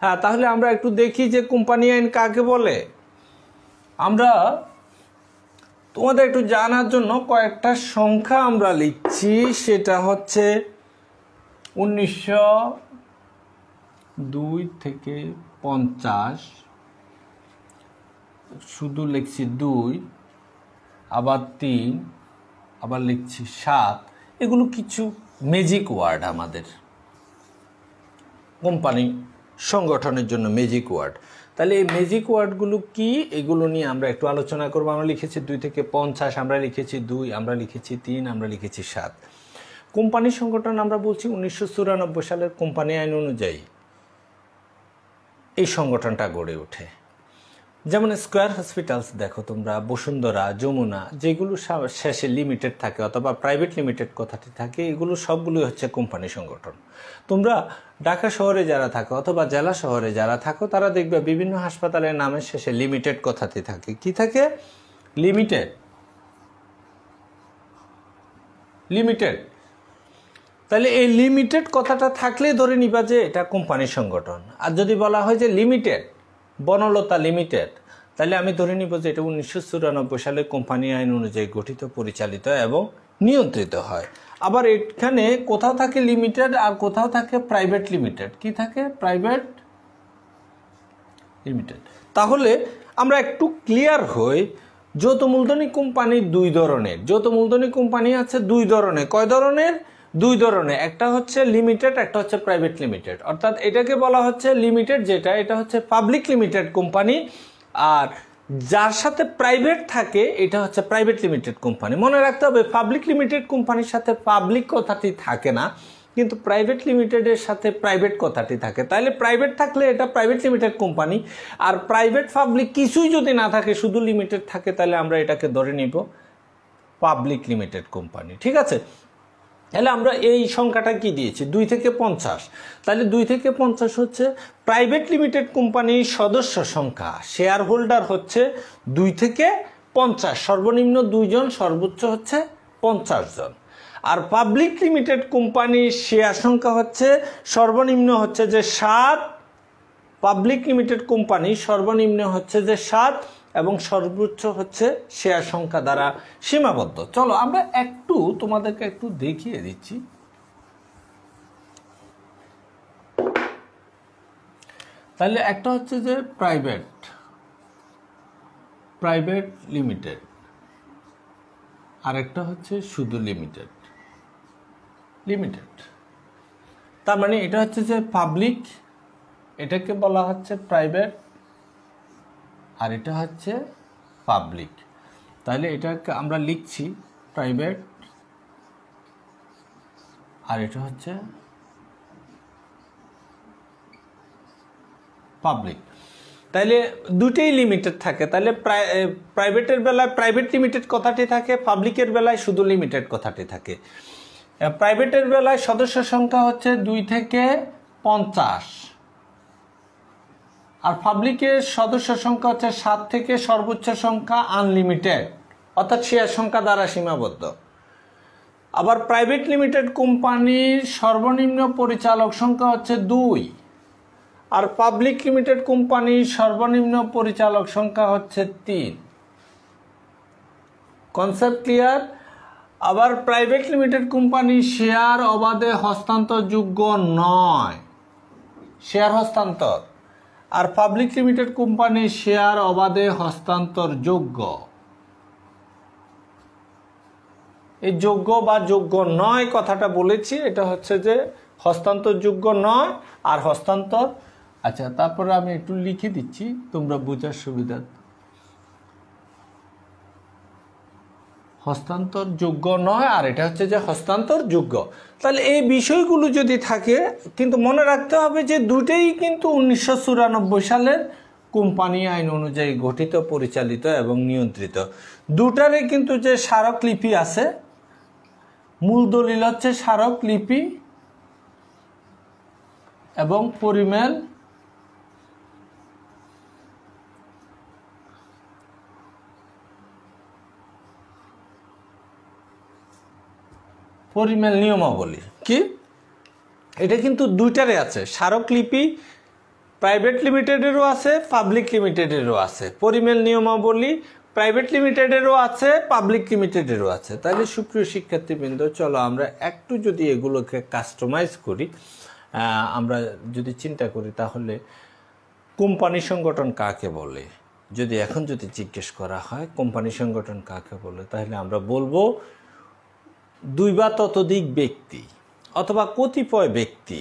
হ্যাঁ, তাহলে আমরা একটু দেখি যে কোম্পানি আইন কাকে বলে। আমরা তোমাদের একটু জানার জন্য কয়েকটা সংখ্যা আমরা লিখছি। সেটা হচ্ছে 1902 থেকে 50, শুধু লিখছি 2, আবার 3, আবার লিখছি 7। এগুলো কিছু ম্যাজিক ওয়ার্ড আমাদের কোম্পানি সংগঠনের জন্য, ম্যাজিক ওয়ার্ড। তাহলে এই ম্যাজিক ওয়ার্ডগুলো কি, এগুলো নিয়ে আমরা একটু আলোচনা করবো। আমরা লিখেছি 2 থেকে 50, আমরা লিখেছি 2, আমরা লিখেছি 3, আমরা লিখেছি 7। কোম্পানি সংগঠন আমরা বলছি 1994 সালের কোম্পানি আইন অনুযায়ী এই সংগঠনটা গড়ে ওঠে। যেমন স্কয়ার হসপিটালস দেখো তোমরা, বসুন্ধরা, যমুনা, যেগুলো শেষে লিমিটেড থাকে অথবা প্রাইভেট লিমিটেড কথাটি থাকে, এগুলো সবগুলোই হচ্ছে কোম্পানি সংগঠন। তোমরা ঢাকা শহরে যারা থাকো অথবা জেলা শহরে যারা থাকো তারা দেখবে বিভিন্ন হাসপাতালের নামের শেষে লিমিটেড কথাটি থাকে। কি থাকে? লিমিটেড। তাহলে এই লিমিটেড কথাটা থাকলে ধরে নিবা যে এটা কোম্পানি সংগঠন। আর যদি বলা হয় যে লিমিটেড, বনলতা লিমিটেড, তাহলে আমি ধরে নিব যে এটা 1994 সালে কোম্পানি আইন অনুযায়ী গঠিত, পরিচালিত এবং নিয়ন্ত্রিত হয়। আবার এখানে কোথাও থাকে লিমিটেড আর কোথাও থাকে প্রাইভেট লিমিটেড। কি থাকে? Private limited. তাহলে আমরা একটু ক্লিয়ার হই, যৌথ মূলধনী কোম্পানি 2 ধরনের। যৌথ মূলধনী কোম্পানি আছে 2 ধরনের। কয় ধরনের? 2 ধরনের। একটা হচ্ছে লিমিটেড, একটা হচ্ছে প্রাইভেট লিমিটেড। অর্থাৎ এটাকে বলা হচ্ছে লিমিটেড, যেটা এটা হচ্ছে পাবলিক লিমিটেড কোম্পানি, আর যার সাথে প্রাইভেট থাকে এটা হচ্ছে প্রাইভেট লিমিটেড কোম্পানি। মনে রাখতে হবে পাবলিক লিমিটেড কোম্পানির সাথে পাবলিক কথাটি থাকে না, কিন্তু প্রাইভেট লিমিটেডের সাথে প্রাইভেট কথাটি থাকে। তাহলে প্রাইভেট থাকলে এটা প্রাইভেট লিমিটেড কোম্পানি, আর প্রাইভেট পাবলিক কিছুই যদি না থাকে, শুধু লিমিটেড থাকে, তাহলে আমরা এটাকে ধরে নিব পাবলিক লিমিটেড কোম্পানি। ঠিক আছে? তাহলে আমরা এই সংখ্যাটা কি দিয়েছি? 2 থেকে 50। তাহলে 2 থেকে 50 হচ্ছে প্রাইভেট লিমিটেড কোম্পানির সদস্য সংখ্যা। শেয়ার হোল্ডার হচ্ছে 2 থেকে 50, সর্বনিম্ন 2 জন, সর্বোচ্চ হচ্ছে 50 জন। আর পাবলিক লিমিটেড কোম্পানির শেয়ার সংখ্যা হচ্ছে সর্বনিম্ন হচ্ছে যে 7। পাবলিক লিমিটেড কোম্পানি সর্বনিম্ন হচ্ছে যে 7 এবং সর্বোচ্চ হচ্ছে শেয়ার সংখ্যা দ্বারা সীমাবদ্ধ। চলো আমরা একটু তোমাদেরকে একটু দেখিয়ে দিচ্ছি। তাহলে একটা হচ্ছে যে প্রাইভেট লিমিটেড, আর একটা হচ্ছে শুধু লিমিটেড। তার মানে এটা হচ্ছে যে পাবলিক, এটাকে বলা হচ্ছে প্রাইভেট, আর এটা হচ্ছে পাবলিক। তাহলে এটাকে আমরা লিখছি প্রাইভেট, আর এটা হচ্ছে পাবলিক। তাহলে দুটেই লিমিটেড থাকে। তাহলে প্রাইভেটের বেলায় প্রাইভেট লিমিটেড কথাটি থাকে, পাবলিকের বেলায় শুধু লিমিটেড কথাটি থাকে। প্রাইভেটের বেলায় সদস্য সংখ্যা হচ্ছে 2 থেকে 50, আর পাবলিকের সদস্য সংখ্যা হচ্ছে 7 থেকে সর্বোচ্চ সংখ্যা আনলিমিটেড। অর্থাৎ শেয়ার সংখ্যা দ্বারা সীমাবদ্ধ। আবার প্রাইভেট লিমিটেড কোম্পানির সর্বনিম্ন পরিচালক সংখ্যা হচ্ছে 2, আর পাবলিক লিমিটেড কোম্পানির সর্বনিম্ন পরিচালক সংখ্যা হচ্ছে 3। Concept clear? আবার প্রাইভেট লিমিটেড কোম্পানি শেয়ার অবাধে হস্তান্তরযোগ্য নয়, শেয়ার হস্তান্তর, আর পাবলিক লিমিটেড কোম্পানি শেয়ার অবাধে হস্তান্তরযোগ্য। এই যোগ্য বা যোগ্য নয় কথাটা বলেছি, এটা হচ্ছে যে হস্তান্তরযোগ্য নয় আর হস্তান্তর। আচ্ছা, তারপরে আমি একটু লিখে দিচ্ছি তোমরা বোঝার সুবিধা। হস্তান্তর যোগ্য নয় আর এটা হচ্ছে যে হস্তান্তর যোগ্য। তাহলে এই বিষয়গুলো যদি থাকে, কিন্তু মনে রাখতে হবে যে দুটেই কিন্তু 1994 সালের কোম্পানি আইন অনুযায়ী গঠিত, পরিচালিত এবং নিয়ন্ত্রিত। দুটারই কিন্তু যে স্মারকলিপি আছে, মূল দলিল হচ্ছে স্মারকলিপি এবং পরিমেল নিয়মাবলী। কি এটা কিন্তু দুইটারে আছে, স্মারকলিপি প্রাইভেট লিমিটেডেরও আছে, পাবলিক লিমিটেডেরও আছে। পরিমেল নিয়মাবলী প্রাইভেট লিমিটেডেরও আছে, পাবলিক লিমিটেডেরও আছে। তাহলে সুপ্রিয় শিক্ষার্থীবৃন্দ, চলো আমরা একটু যদি এগুলোকে কাস্টমাইজ করি, আমরা যদি চিন্তা করি তাহলে কোম্পানি সংগঠন কাকে বলে, যদি এখন যদি জিজ্ঞেস করা হয় কোম্পানি সংগঠন কাকে বলে, তাহলে আমরা বলবো 2 বা ততোধিক ব্যক্তি অথবা কতিপয় ব্যক্তি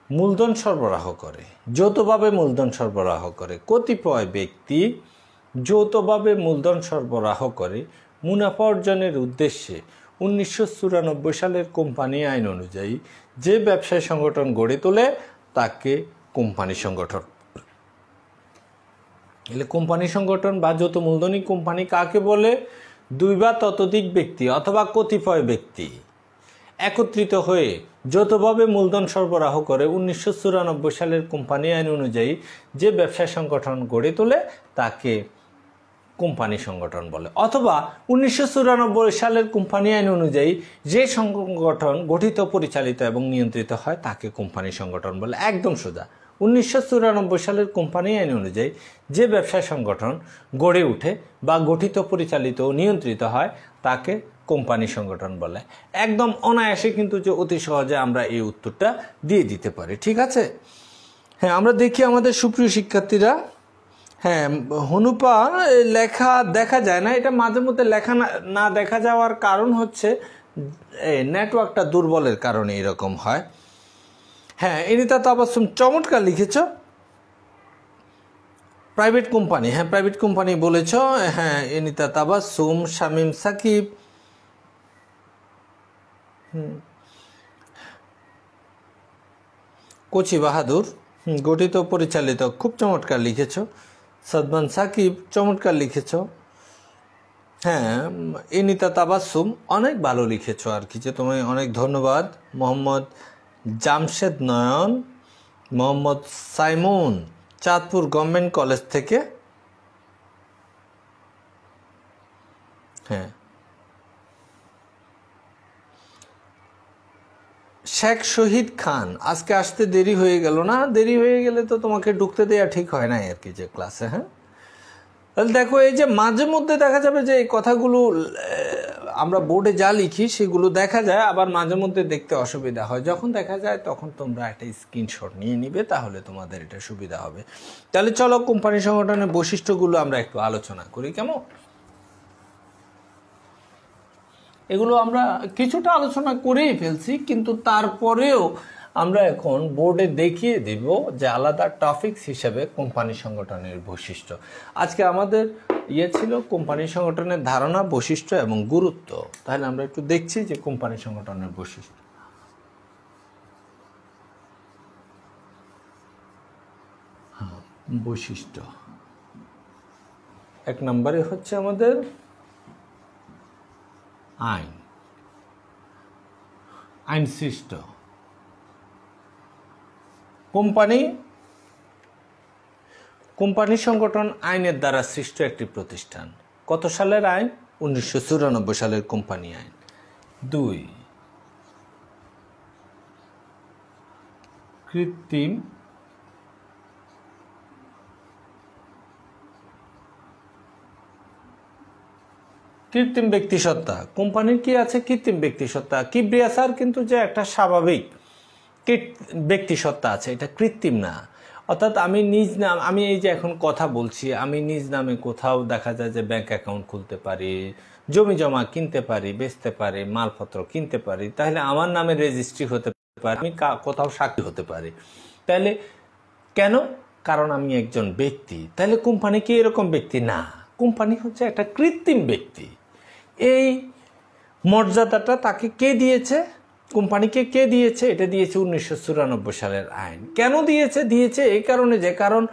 মূলধন সরবরাহ করে, যৌথভাবে মূলধন সরবরাহ করে। কতিপয় ব্যক্তি যৌথভাবে মূলধন সরবরাহ করে মুনাফা অর্জনের উদ্দেশ্যে 1994 সালের কোম্পানি আইন অনুযায়ী যে ব্যবসায় সংগঠন গড়ে তোলে তাকে কোম্পানি সংগঠন। এলে কোম্পানি সংগঠন বা যৌথ মূলধনী কোম্পানি কাকে বলে? 2 বা ততোধিক ব্যক্তি অথবা কতিপয় ব্যক্তি একত্রিত হয়ে যৌথভাবে মূলধন সরবরাহ করে 1994 সালের কোম্পানি আইন অনুযায়ী যে ব্যবসায় সংগঠন গড়ে তোলে তাকে কোম্পানি সংগঠন বলে। অথবা 1994 সালের কোম্পানি আইন অনুযায়ী যে সংগঠন গঠিত, পরিচালিত এবং নিয়ন্ত্রিত হয় তাকে কোম্পানি সংগঠন বলে। একদম সোজা। 1994 সালের কোম্পানি আইন অনুযায়ী যে ব্যবসায় সংগঠন গড়ে ওঠে বা গঠিত, পরিচালিত ও নিয়ন্ত্রিত হয় তাকে কোম্পানি সংগঠন বলে। একদম অনায়াসে কিন্তু যে অতি সহজে আমরা এই উত্তরটা দিয়ে দিতে পারি। ঠিক আছে? হ্যাঁ, আমরা দেখি আমাদের সুপ্রিয় শিক্ষার্থীরা, হ্যাঁ হনুপা লেখা দেখা যায় না, এটা মাঝে মধ্যে লেখা না দেখা যাওয়ার কারণ হচ্ছে নেটওয়ার্কটা দুর্বলের কারণে এরকম হয়। হ্যাঁ, এনিতা তাবাসসুম চমৎকার লিখেছ। প্রাইভেট কোম্পানি, হ্যাঁ প্রাইভেট কোম্পানি বলেছ। হ্যাঁ, এনিতা তাবাসসুম, শামীম সাকিব, কোচি বাহাদুর, গঠিত, পরিচালিত, খুব চমৎকার লিখেছ। সাদমান সাকিব চমৎকার লিখেছ। হ্যাঁ, এনিতা তাবাসসুম অনেক ভালো লিখেছ আর কি, যে তোমায় অনেক ধন্যবাদ। মোহাম্মদ জামশেদ নয়ন, মোহাম্মদ সাইমুন চাঁদপুর গভর্নমেন্ট কলেজ থেকে। হ্যাঁ, শেখ শহীদ খান, আজকে আসতে দেরি হয়ে গেল না? দেরি হয়ে গেলে তো তোমাকে ঢুকতে দেওয়া ঠিক হয় না আর কি যে ক্লাসে। হ্যাঁ, তাহলে দেখো এই যে মাঝে মধ্যে দেখা যাবে যে এই কথাগুলো আমরা বোর্ডে যা লিখি সেগুলো দেখা যায়, আবার মাঝে মধ্যে দেখতে অসুবিধা হয়। যখন দেখা যায় তখন তোমরা একটা স্ক্রিনশট নিয়ে নিবে, তাহলে তোমাদের এটা সুবিধা হবে। তাহলে চলো কোম্পানি সংগঠনের বৈশিষ্ট্যগুলো আমরা একটু আলোচনা করি, কেমন? এগুলো আমরা কিছুটা আলোচনা করেই ফেলছি, কিন্তু তারপরেও আমরা এখন বোর্ডে দেখিয়ে দিব যে আলাদা টপিকস হিসেবে কোম্পানি সংগঠনের বৈশিষ্ট্য। আজকে আমাদের ছিল কোম্পানি সংগঠনের ধারণা, বৈশিষ্ট্য এবং গুরুত্ব। তাহলে আমরা একটু দেখছি যে কোম্পানি সংগঠনের বৈশিষ্ট্য। বৈশিষ্ট্য 1 নম্বরে হচ্ছে আমাদের আইন সৃষ্ট। কোম্পানি সংগঠন আইনের দ্বারা সৃষ্ট একটি প্রতিষ্ঠান। কত সালের আইন? 1994 সালের কোম্পানি আইন। 2, কৃত্রিম ব্যক্তিসত্তা। কোম্পানির কি আছে? কৃত্রিম ব্যক্তিসত্তা। কিবরিয়া স্যার কিন্তু যে একটা স্বাভাবিক ব্যক্তিসত্তা আছে, এটা কৃত্রিম না। অর্থাৎ আমি নিজ নাম, আমি এই যে এখন কথা বলছি, আমি নিজ নামে কোথাও দেখা যায় যে ব্যাংক অ্যাকাউন্ট খুলতে পারি, জমি জমা কিনতে পারি, বেচতে পারি, মালপত্র কিনতে পারি, তাহলে আমার নামে রেজিস্ট্রি হতে পারে, আমি কোথাও সাক্ষী হতে পারি। তাহলে কেন? কারণ আমি একজন ব্যক্তি। তাহলে কোম্পানি কি এরকম ব্যক্তি? না, কোম্পানি হচ্ছে একটা কৃত্রিম ব্যক্তি। এই মর্যাদাটা তাকে কে দিয়েছে? কোম্পানিকে কে দিয়েছে? এটা দিয়েছে 1994 সালের আইন। কেন দিয়েছে? দিয়েছে এই কারণে যে, কারণ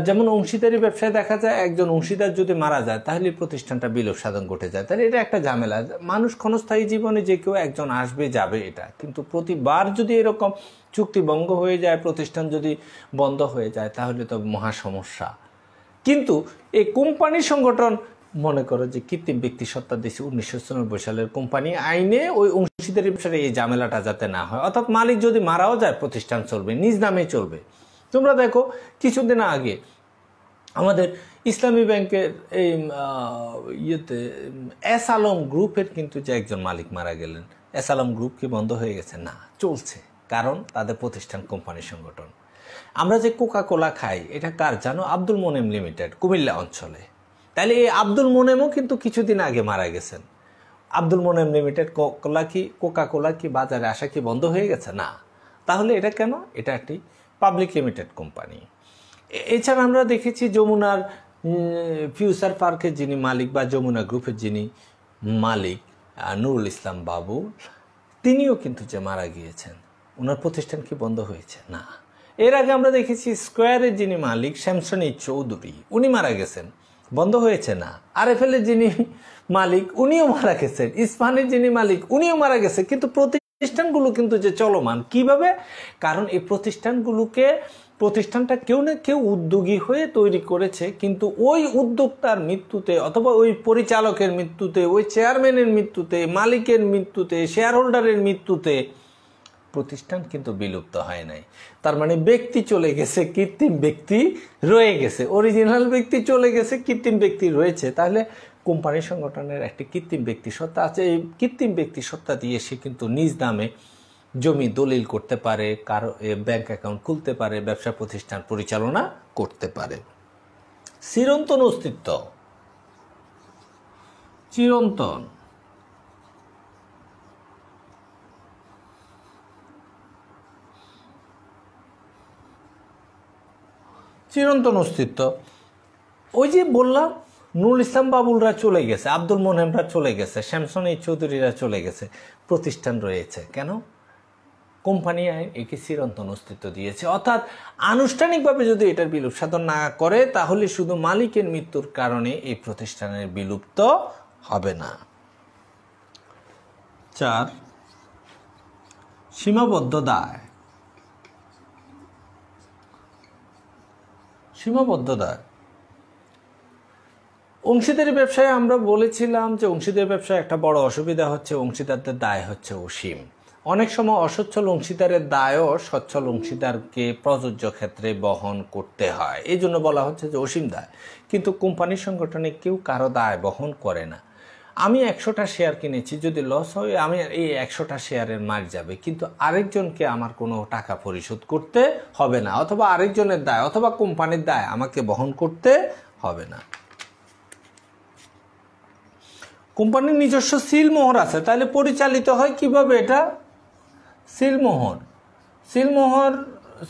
যেমন অংশীদারি ব্যবসায় দেখা যায় একজন অংশীদার যদি মারা যায় তাহলে প্রতিষ্ঠানটা বিলোপ সাধন ঘটে যায়, তাহলে এটা একটা ঝামেলা। মানুষ ক্ষণস্থায়ী জীবনে যে কেউ একজন আসবে যাবে এটা, কিন্তু প্রতিবার যদি এরকম চুক্তি ভঙ্গ হয়ে যায়, প্রতিষ্ঠান যদি বন্ধ হয়ে যায়, তাহলে তো মহা সমস্যা। কিন্তু এই কোম্পানি সংগঠন মনে করো যে কৃত্রিম ব্যক্তি সত্তা দিয়েছে 1994 সালের কোম্পানি আইনে, ওই অংশীদারি ব্যবসায় এই ঝামেলাটা যাতে না হয়। অর্থাৎ মালিক যদি মারাও যায় প্রতিষ্ঠান চলবে, নিজ নামে চলবে। তোমরা দেখো কিছুদিন আগে আমাদের ইসলামী ব্যাংকের এই এস আলম গ্রুপের কিন্তু যে একজন মালিক মারা গেলেন, এস আলম গ্রুপ কি বন্ধ হয়ে গেছে? না, চলছে। কারণ তাদের প্রতিষ্ঠান কোম্পানি সংগঠন। আমরা যে কোকা কোলা খাই, এটা কার জানো? আব্দুল মোনেম লিমিটেড, কুমিল্লা অঞ্চলে। তাহলে এই আব্দুল মোনেমও কিন্তু কিছুদিন আগে মারা গেছেন। Abdul Monem limited Coca Cola কি বাজারে আসা কি বন্ধ হয়ে গেছে? না। তাহলে এটা কেন? এটা একটি পাবলিক লিমিটেড কোম্পানি। এছাড়া আমরা দেখেছি যমুনার ফিউচার পার্কের যিনি মালিক বা যমুনা গ্রুপের যিনি মালিক নুরুল ইসলাম বাবু, তিনিও কিন্তু যে মারা গিয়েছেন, ওনার প্রতিষ্ঠান কি বন্ধ হয়েছে? না। এর আগে আমরা দেখেছি স্কোয়ারের যিনি মালিক শ্যামসনী চৌধুরী, উনি মারা গেছেন, বন্ধ হয়েছে? না। আরএফএলের যিনি মালিক উনিও মারা গেছেন, ইস্পাহানের যিনি মালিক উনিও মারা গেছে, কিন্তু প্রতিষ্ঠানগুলো কিন্তু যে চলমান। কিভাবে? কারণ এই প্রতিষ্ঠানটা কেউ না কেউ উদ্যোগী হয়ে তৈরি করেছে, কিন্তু ওই উদ্যোক্তার মৃত্যুতে অথবা ওই পরিচালকের মৃত্যুতে, ওই চেয়ারম্যানের মৃত্যুতে, মালিকের মৃত্যুতে, শেয়ার হোল্ডারের মৃত্যুতে প্রতিষ্ঠান কিন্তু বিলুপ্ত হয় নাই। তার মানে ব্যক্তি চলে গেছে, কৃত্রিম ব্যক্তি রয়ে গেছে। অরিজিনাল ব্যক্তি চলে গেছে, কৃত্রিম ব্যক্তি রয়েছে। তাহলে কোম্পানি সংগঠনের একটি কৃত্রিম ব্যক্তি সত্তা আছে। এই কৃত্রিম ব্যক্তি সত্তা দিয়ে সে কিন্তু নিজ নামে জমি দলিল করতে পারে, কারো ব্যাংক অ্যাকাউন্ট খুলতে পারে, ব্যবসা প্রতিষ্ঠান পরিচালনা করতে পারে। চিরন্তন অস্তিত্ব। চিরন্তন অস্তিত্ব। ওই যে বললাম নুরুল ইসলাম বাবুলরা চলে গেছে, আব্দুল মোনেমরা চলে গেছে, শ্যামসনী চৌধুরীরা চলে গেছে, প্রতিষ্ঠান রয়েছে। কেন? কোম্পানি আইন একে চিরন্তন অস্তিত্ব দিয়েছে। অর্থাৎ আনুষ্ঠানিকভাবে যদি এটার বিলুপ সাধন না করে, তাহলে শুধু মালিকের মৃত্যুর কারণে এই প্রতিষ্ঠানের বিলুপ্ত হবে না। 4, সীমাবদ্ধ দায়। সীমাবদ্ধ দায়। অংশীদারি ব্যবসায় আমরা বলেছিলাম যে অংশীদারি ব্যবসায় একটা বড় অসুবিধা হচ্ছে অংশীদারদের দায় হচ্ছে অসীম। অনেক সময় অসচ্ছল অংশীদারের দায়ও সচ্ছল অংশীদারকে প্রযোজ্য ক্ষেত্রে বহন করতে হয়, এই জন্য বলা হচ্ছে যে অসীম দায়। কিন্তু কোম্পানি সংগঠনে কেউ কারো দায় বহন করে না। আমি 100টা শেয়ার কিনেছি, যদি লস হয় আমি এই 100টা শেয়ারের মার যাবে, কিন্তু আরেকজনকে আমার কোনো টাকা পরিশোধ করতে হবে না, অথবা আরেকজনের দায় অথবা কোম্পানির দায় আমাকে বহন করতে হবে না। কোম্পানির নিজস্ব সিলমোহর আছে, তাহলে পরিচালিত হয় কিভাবে? এটা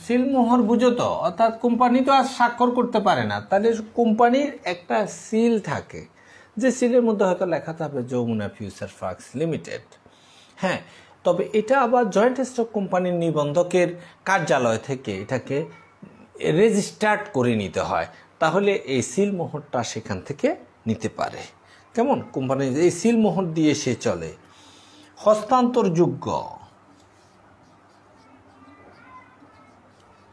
সিলমোহর বুঝো তো, অর্থাৎ কোম্পানি তো আর স্বাক্ষর করতে পারে না, তাহলে কোম্পানির একটা সিল থাকে, যে সিলের মধ্যে হয়তো লেখা থাকবে যমুনা ফিউচার পার্কস লিমিটেড। হ্যাঁ, তবে এটা আবার জয়েন্ট স্টক কোম্পানির নিবন্ধকের কার্যালয় থেকে এটাকে রেজিস্টার্ড করে নিতে হয়, তাহলে এই সিলমোহরটা সেখান থেকে নিতে পারে। কেমন? কোম্পানি এই সিলমোহর দিয়ে সে চলে। হস্তান্তরযোগ্য।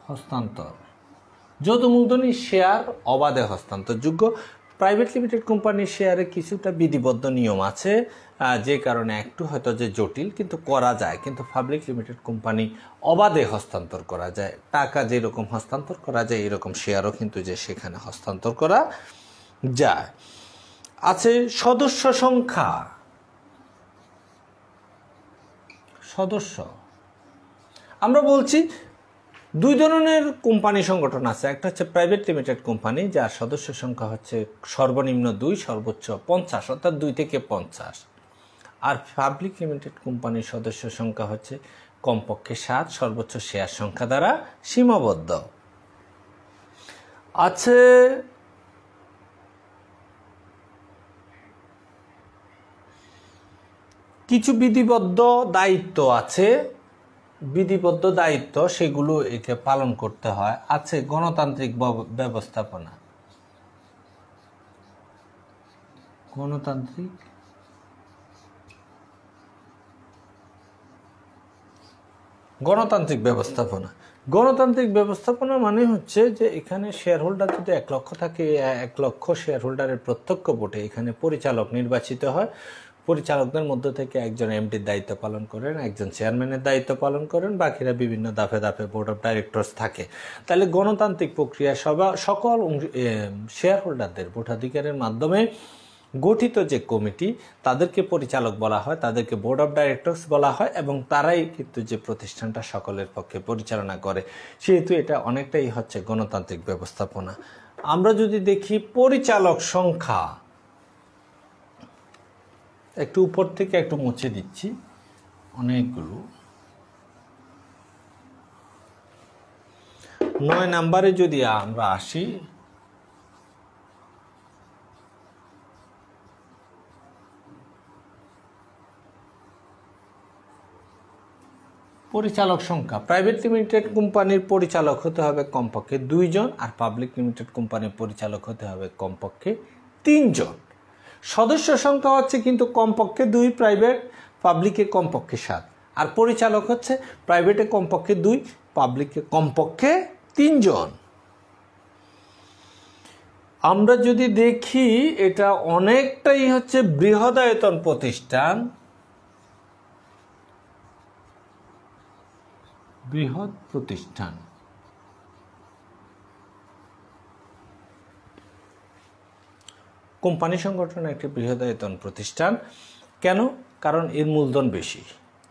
হস্তান্তর যৌথ মূলধনী শেয়ার অবাধে হস্তান্তরযোগ্য। প্রাইভেট লিমিটেড কোম্পানির শেয়ারে কিছুটা বিধিবদ্ধ নিয়ম আছে, যে কারণে একটু হয়তো যে জটিল, কিন্তু করা যায়। কিন্তু পাবলিক লিমিটেড কোম্পানি অবাধে হস্তান্তর করা যায়, টাকা যেরকম হস্তান্তর করা যায় এরকম শেয়ারও কিন্তু যে সেখানে হস্তান্তর করা যায়। আছে সদস্য সংখ্যা। সদস্য আমরা বলছি দুই ধরনের কোম্পানি সংগঠন আছে। একটা হচ্ছে প্রাইভেট লিমিটেড কোম্পানি, যার সদস্য সংখ্যা হচ্ছে সর্বনিম্ন 2, সর্বোচ্চ 50, অর্থাৎ 2 থেকে 50। আর পাবলিক লিমিটেড কোম্পানির সদস্য সংখ্যা হচ্ছে কমপক্ষে 7, সর্বোচ্চ শেয়ার সংখ্যা দ্বারা সীমাবদ্ধ। আছে কিছু বিধিবদ্ধ দায়িত্ব আছে, বিধিবদ্ধ দায়িত্ব সেগুলো একে পালন করতে হয়। আছে গণতান্ত্রিক ব্যবস্থাপনা। গণতান্ত্রিক ব্যবস্থাপনা। গণতান্ত্রিক ব্যবস্থাপনা মানে হচ্ছে যে এখানে শেয়ার হোল্ডার যদি 1 লক্ষ থাকে, 1 লক্ষ শেয়ার হোল্ডারের প্রত্যক্ষ ভোটে এখানে পরিচালক নির্বাচিত হয়। পরিচালকদের মধ্য থেকে একজন এমডির দায়িত্ব পালন করেন, একজন চেয়ারম্যানের দায়িত্ব পালন করেন, বাকিরা বিভিন্ন ধাপে ধাপে বোর্ড অফ ডাইরেক্টরস থাকে। তাহলে গণতান্ত্রিক প্রক্রিয়া সকল শেয়ার হোল্ডারদের ভোটাধিকারের মাধ্যমে গঠিত যে কমিটি, তাদেরকে পরিচালক বলা হয়, তাদেরকে বোর্ড অফ ডাইরেক্টরস বলা হয়, এবং তারাই কিন্তু যে প্রতিষ্ঠানটা সকলের পক্ষে পরিচালনা করে। সেহেতু এটা অনেকটাই হচ্ছে গণতান্ত্রিক ব্যবস্থাপনা। আমরা যদি দেখি পরিচালক সংখ্যা, একটু উপর থেকে একটু মুছে দিচ্ছি অনেকগুলো। 9 নম্বরে যদি আমরা আসি, পরিচালক সংখ্যা। প্রাইভেট লিমিটেড কোম্পানির পরিচালক হতে হবে কমপক্ষে 2 জন, আর পাবলিক লিমিটেড কোম্পানির পরিচালক হতে হবে কমপক্ষে 3 জন। সদস্য সংখ্যা হচ্ছে কিন্তু কমপক্ষে 2, প্রাইভেট, পাবলিকে কমপক্ষে 7। আর পরিচালক হচ্ছে প্রাইভেটে কমপক্ষে 2, পাবলিকে কমপক্ষে 3 জন। আমরা যদি দেখি এটা অনেকটাই হচ্ছে বৃহদায়তন প্রতিষ্ঠান, বৃহৎ প্রতিষ্ঠান। কোম্পানি সংগঠন একটি বৃহদায়তন প্রতিষ্ঠান। কেন? কারণ এর মূলধন বেশি।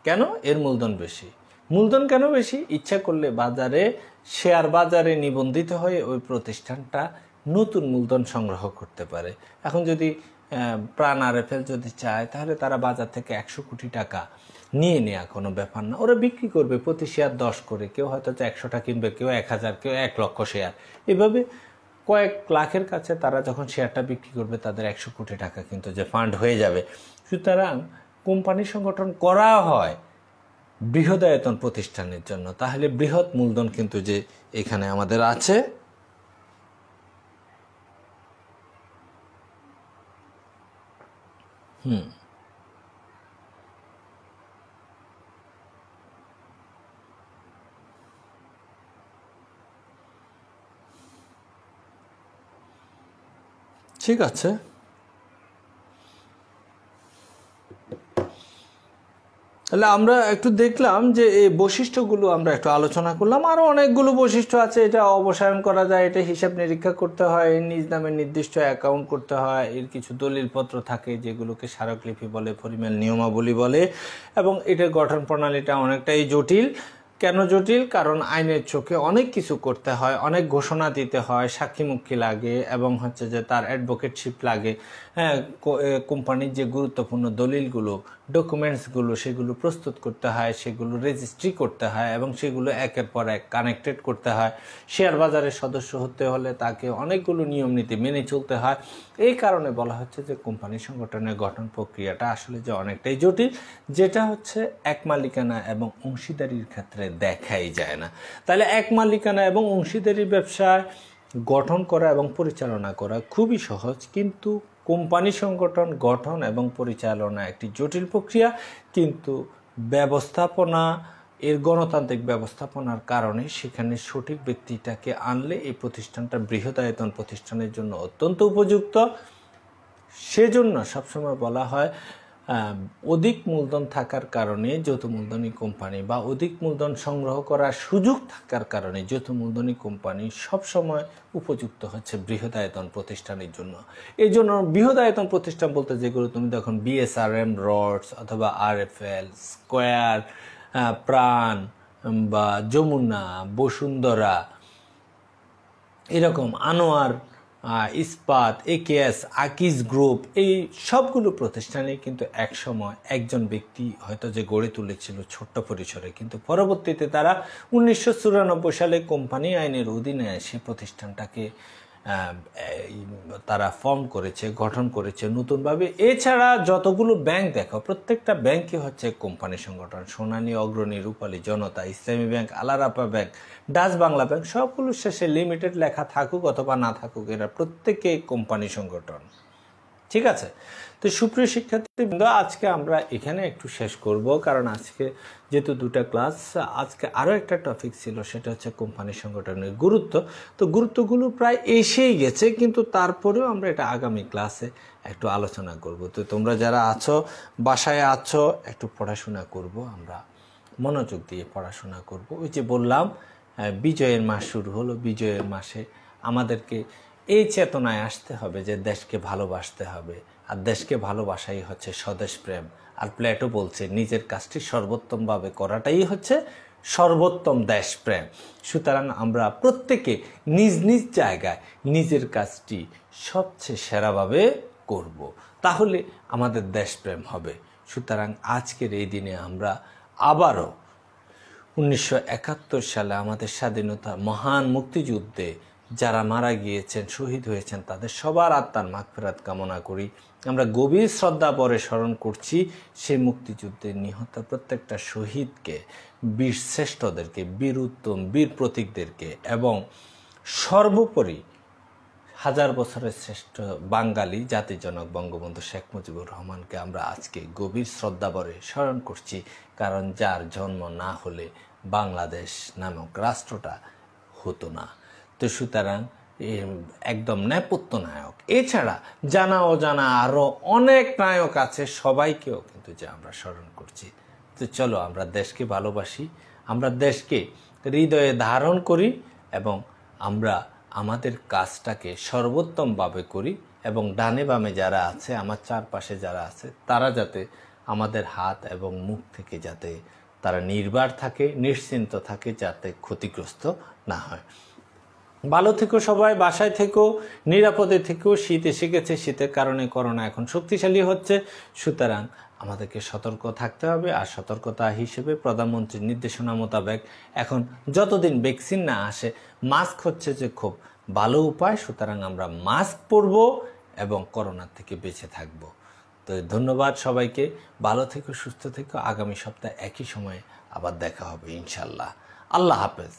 কেন এর মূলধন বেশি? মূলধন কেন বেশি? ইচ্ছা করলে বাজারে, শেয়ার বাজারে নিবন্ধিত হয়ে ওই প্রতিষ্ঠানটা নতুন মূলধন সংগ্রহ করতে পারে। এখন যদি প্রাণ আরএফএল যদি চায়, তাহলে তারা বাজার থেকে 100 কোটি টাকা নিয়ে নেওয়া কোনো ব্যাপার না। ওরা বিক্রি করবে প্রতি শেয়ার 10 করে, কেউ হয়তো 100টা কিনবে, কেউ 1000, কেউ 1 লক্ষ শেয়ার। এভাবে কয়েক লাখের কাছে তারা যখন শেয়ারটা বিক্রি করবে, তাদের 100 কোটি টাকা কিন্তু যে ফান্ড হয়ে যাবে। সুতরাং কোম্পানি সংগঠন করা হয় বৃহদায়তন প্রতিষ্ঠানের জন্য। তাহলে বৃহৎ মূলধন কিন্তু যে এখানে আমাদের আছে। ঠিক আছে, তাহলে আমরা একটু দেখলাম যে এই বৈশিষ্ট্যগুলো আমরা একটু আলোচনা করলাম। আরও অনেকগুলো বৈশিষ্ট্য আছে। এটা অবসায়ন করা যায়, এটা হিসাব নিরীক্ষা করতে হয়, নিজ নামে নির্দিষ্ট অ্যাকাউন্ট করতে হয়, এর কিছু দলিলপত্র থাকে যেগুলোকে স্মারকলিপি বলে, পরিমেল নিয়মাবলী বলে, এবং এটার গঠন প্রণালীটা অনেকটাই জটিল। কেন জটিল? কারণ আইনের চোখে অনেক কিছু করতে হয়, অনেক ঘোষণা দিতে হয়, সাক্ষীমুখী লাগে, এবং হচ্ছে যে তার অ্যাডভোকেটশিপ লাগে। হ্যাঁ, কোম্পানির যে গুরুত্বপূর্ণ দলিলগুলো, ডকুমেন্টসগুলো, সেগুলো প্রস্তুত করতে হয়, সেগুলো রেজিস্ট্রি করতে হয়, এবং সেগুলো একের পর এক কানেক্টেড করতে হয়। শেয়ার বাজারের সদস্য হতে হলে তাকে অনেকগুলো নিয়ম নীতি মেনে চলতে হয়। এই কারণে বলা হচ্ছে যে কোম্পানি সংগঠনের গঠন প্রক্রিয়াটা আসলে যে অনেকটাই জটিল, যেটা হচ্ছে এক মালিকানা এবং অংশীদারির ক্ষেত্রে দেখাই যায় না। তাহলে এক মালিকানা এবং অংশীদারির ব্যবসায় গঠন করা এবং পরিচালনা করা খুবই সহজ, কিন্তু কোম্পানি সংগঠন গঠন এবং পরিচালনা একটি জটিল প্রক্রিয়া। কিন্তু ব্যবস্থাপনা এর গণতান্ত্রিক ব্যবস্থাপনার কারণে সেখানে সঠিক ব্যক্তিটাকে আনলে এই প্রতিষ্ঠানটা বৃহদায়তন প্রতিষ্ঠানের জন্য অত্যন্ত উপযুক্ত। সেজন্য সবসময় বলা হয় অধিক মূলধন থাকার কারণে যৌথ মূলধনী কোম্পানি বা অধিক মূলধন সংগ্রহ করার সুযোগ থাকার কারণে যৌথ মূলধনী কোম্পানি সবসময় উপযুক্ত হচ্ছে বৃহদায়তন প্রতিষ্ঠানের জন্য। এই জন্য বৃহদায়তন প্রতিষ্ঠান বলতে যেগুলো তুমি দেখুন বিএসআরএম রডস অথবা আরএফএল, স্কয়ার, প্রাণ বা যমুনা, বসুন্ধরা, এরকম আনোয়ার ইস্পাত, একেএস, আকিজ গ্রুপ, এই সবগুলো প্রতিষ্ঠানে কিন্তু একসময় একজন ব্যক্তি হয়তো যে গড়ে তুলেছিল ছোট্ট পরিসরে, কিন্তু পরবর্তীতে তারা 1994 সালে কোম্পানি আইনের অধীনে এসে প্রতিষ্ঠানটাকে তারা ফর্ম করেছে, গঠন করেছে নতুনভাবে। এছাড়া যতগুলো ব্যাংক দেখো প্রত্যেকটা ব্যাংকই হচ্ছে কোম্পানি সংগঠন। সোনালী, অগ্রণী, Rupali, Janata, Islami bank, Al-Arafah bank, Dutch Bangla bank, সবগুলো শেষে লিমিটেড লেখা থাকুক অথবা না থাকুক, এরা প্রত্যেকে কোম্পানি সংগঠন। ঠিক আছে, তো সুপ্রিয় শিক্ষার্থীবৃন্দ, আজকে আমরা এখানে একটু শেষ করব, কারণ আজকে যেহেতু দুটা ক্লাস, আজকে আরও একটা টপিক ছিল, সেটা হচ্ছে কোম্পানি সংগঠনের গুরুত্ব। তো গুরুত্বগুলো প্রায় এসেই গেছে, কিন্তু তারপরেও আমরা এটা আগামী ক্লাসে একটু আলোচনা করব। তো তোমরা যারা আছো, বাসায় আছো, একটু পড়াশোনা করব, আমরা মনোযোগ দিয়ে পড়াশোনা করব। ওই যে বললাম বিজয়ের মাস শুরু হলো, বিজয়ের মাসে আমাদেরকে এই চেতনায় আসতে হবে যে দেশকে ভালোবাসতে হবে, আর দেশকে ভালোবাসাই হচ্ছে স্বদেশ প্রেম। আর প্লেটো বলছে নিজের কাজটি সর্বোত্তমভাবে করাটাই হচ্ছে সর্বোত্তম দেশপ্রেম। সুতরাং আমরা প্রত্যেকে নিজ নিজ জায়গায় নিজের কাজটি সবচেয়ে সেরাভাবে করব, তাহলে আমাদের দেশপ্রেম হবে। সুতরাং আজকের এই দিনে আমরা আবারও 1971 সালে আমাদের স্বাধীনতা মহান মুক্তিযুদ্ধে যারা মারা গিয়েছেন, শহীদ হয়েছেন, তাদের সবার আত্মার মাগফিরাত কামনা করি। আমরা গভীর শ্রদ্ধা ভরে স্মরণ করছি সেই মুক্তিযুদ্ধে নিহত প্রত্যেকটা শহীদকে, বীর শ্রেষ্ঠদেরকে, বীর উত্তম, বীর প্রতীকদেরকে, এবং সর্বোপরি হাজার বছরের শ্রেষ্ঠ বাঙালি জাতিজনক বঙ্গবন্ধু শেখ মুজিবুর রহমানকে আমরা আজকে গভীর শ্রদ্ধা ভরে স্মরণ করছি, কারণ যার জন্ম না হলে বাংলাদেশ নামক রাষ্ট্রটা হতো না। তো সুতরাং একদম নেপথ্য নায়ক, এছাড়া জানা অজানা আরও অনেক নায়ক আছে, সবাইকেও কিন্তু যে আমরা স্মরণ করছি। তো চলো আমরা দেশকে ভালোবাসি, আমরা দেশকে হৃদয়ে ধারণ করি, এবং আমরা আমাদের কাজটাকে সর্বোত্তমভাবে করি, এবং ডানে বামে যারা আছে, আমার চারপাশে যারা আছে, তারা যাতে আমাদের হাত এবং মুখ থেকে যাতে তারা নির্ভর থাকে, নিশ্চিন্ত থাকে, যাতে ক্ষতিগ্রস্ত না হয়। ভালো থেকো সবাই, বাসায় থেকো, নিরাপদে থেকো। শীত এসে গেছে, শীতের কারণে করোনা এখন শক্তিশালী হচ্ছে, সুতরাং আমাদেরকে সতর্ক থাকতে হবে। আর সতর্কতা হিসেবে প্রধানমন্ত্রীর নির্দেশনা মোতাবেক এখন যতদিন ভ্যাকসিন না আসে, মাস্ক হচ্ছে যে খুব ভালো উপায়। সুতরাং আমরা মাস্ক পরব এবং করোনার থেকে বেঁচে থাকব। তো ধন্যবাদ সবাইকে, ভালো থেকো, সুস্থ থেকো। আগামী সপ্তাহে একই সময়ে আবার দেখা হবে ইনশাল্লাহ। আল্লাহ হাফেজ।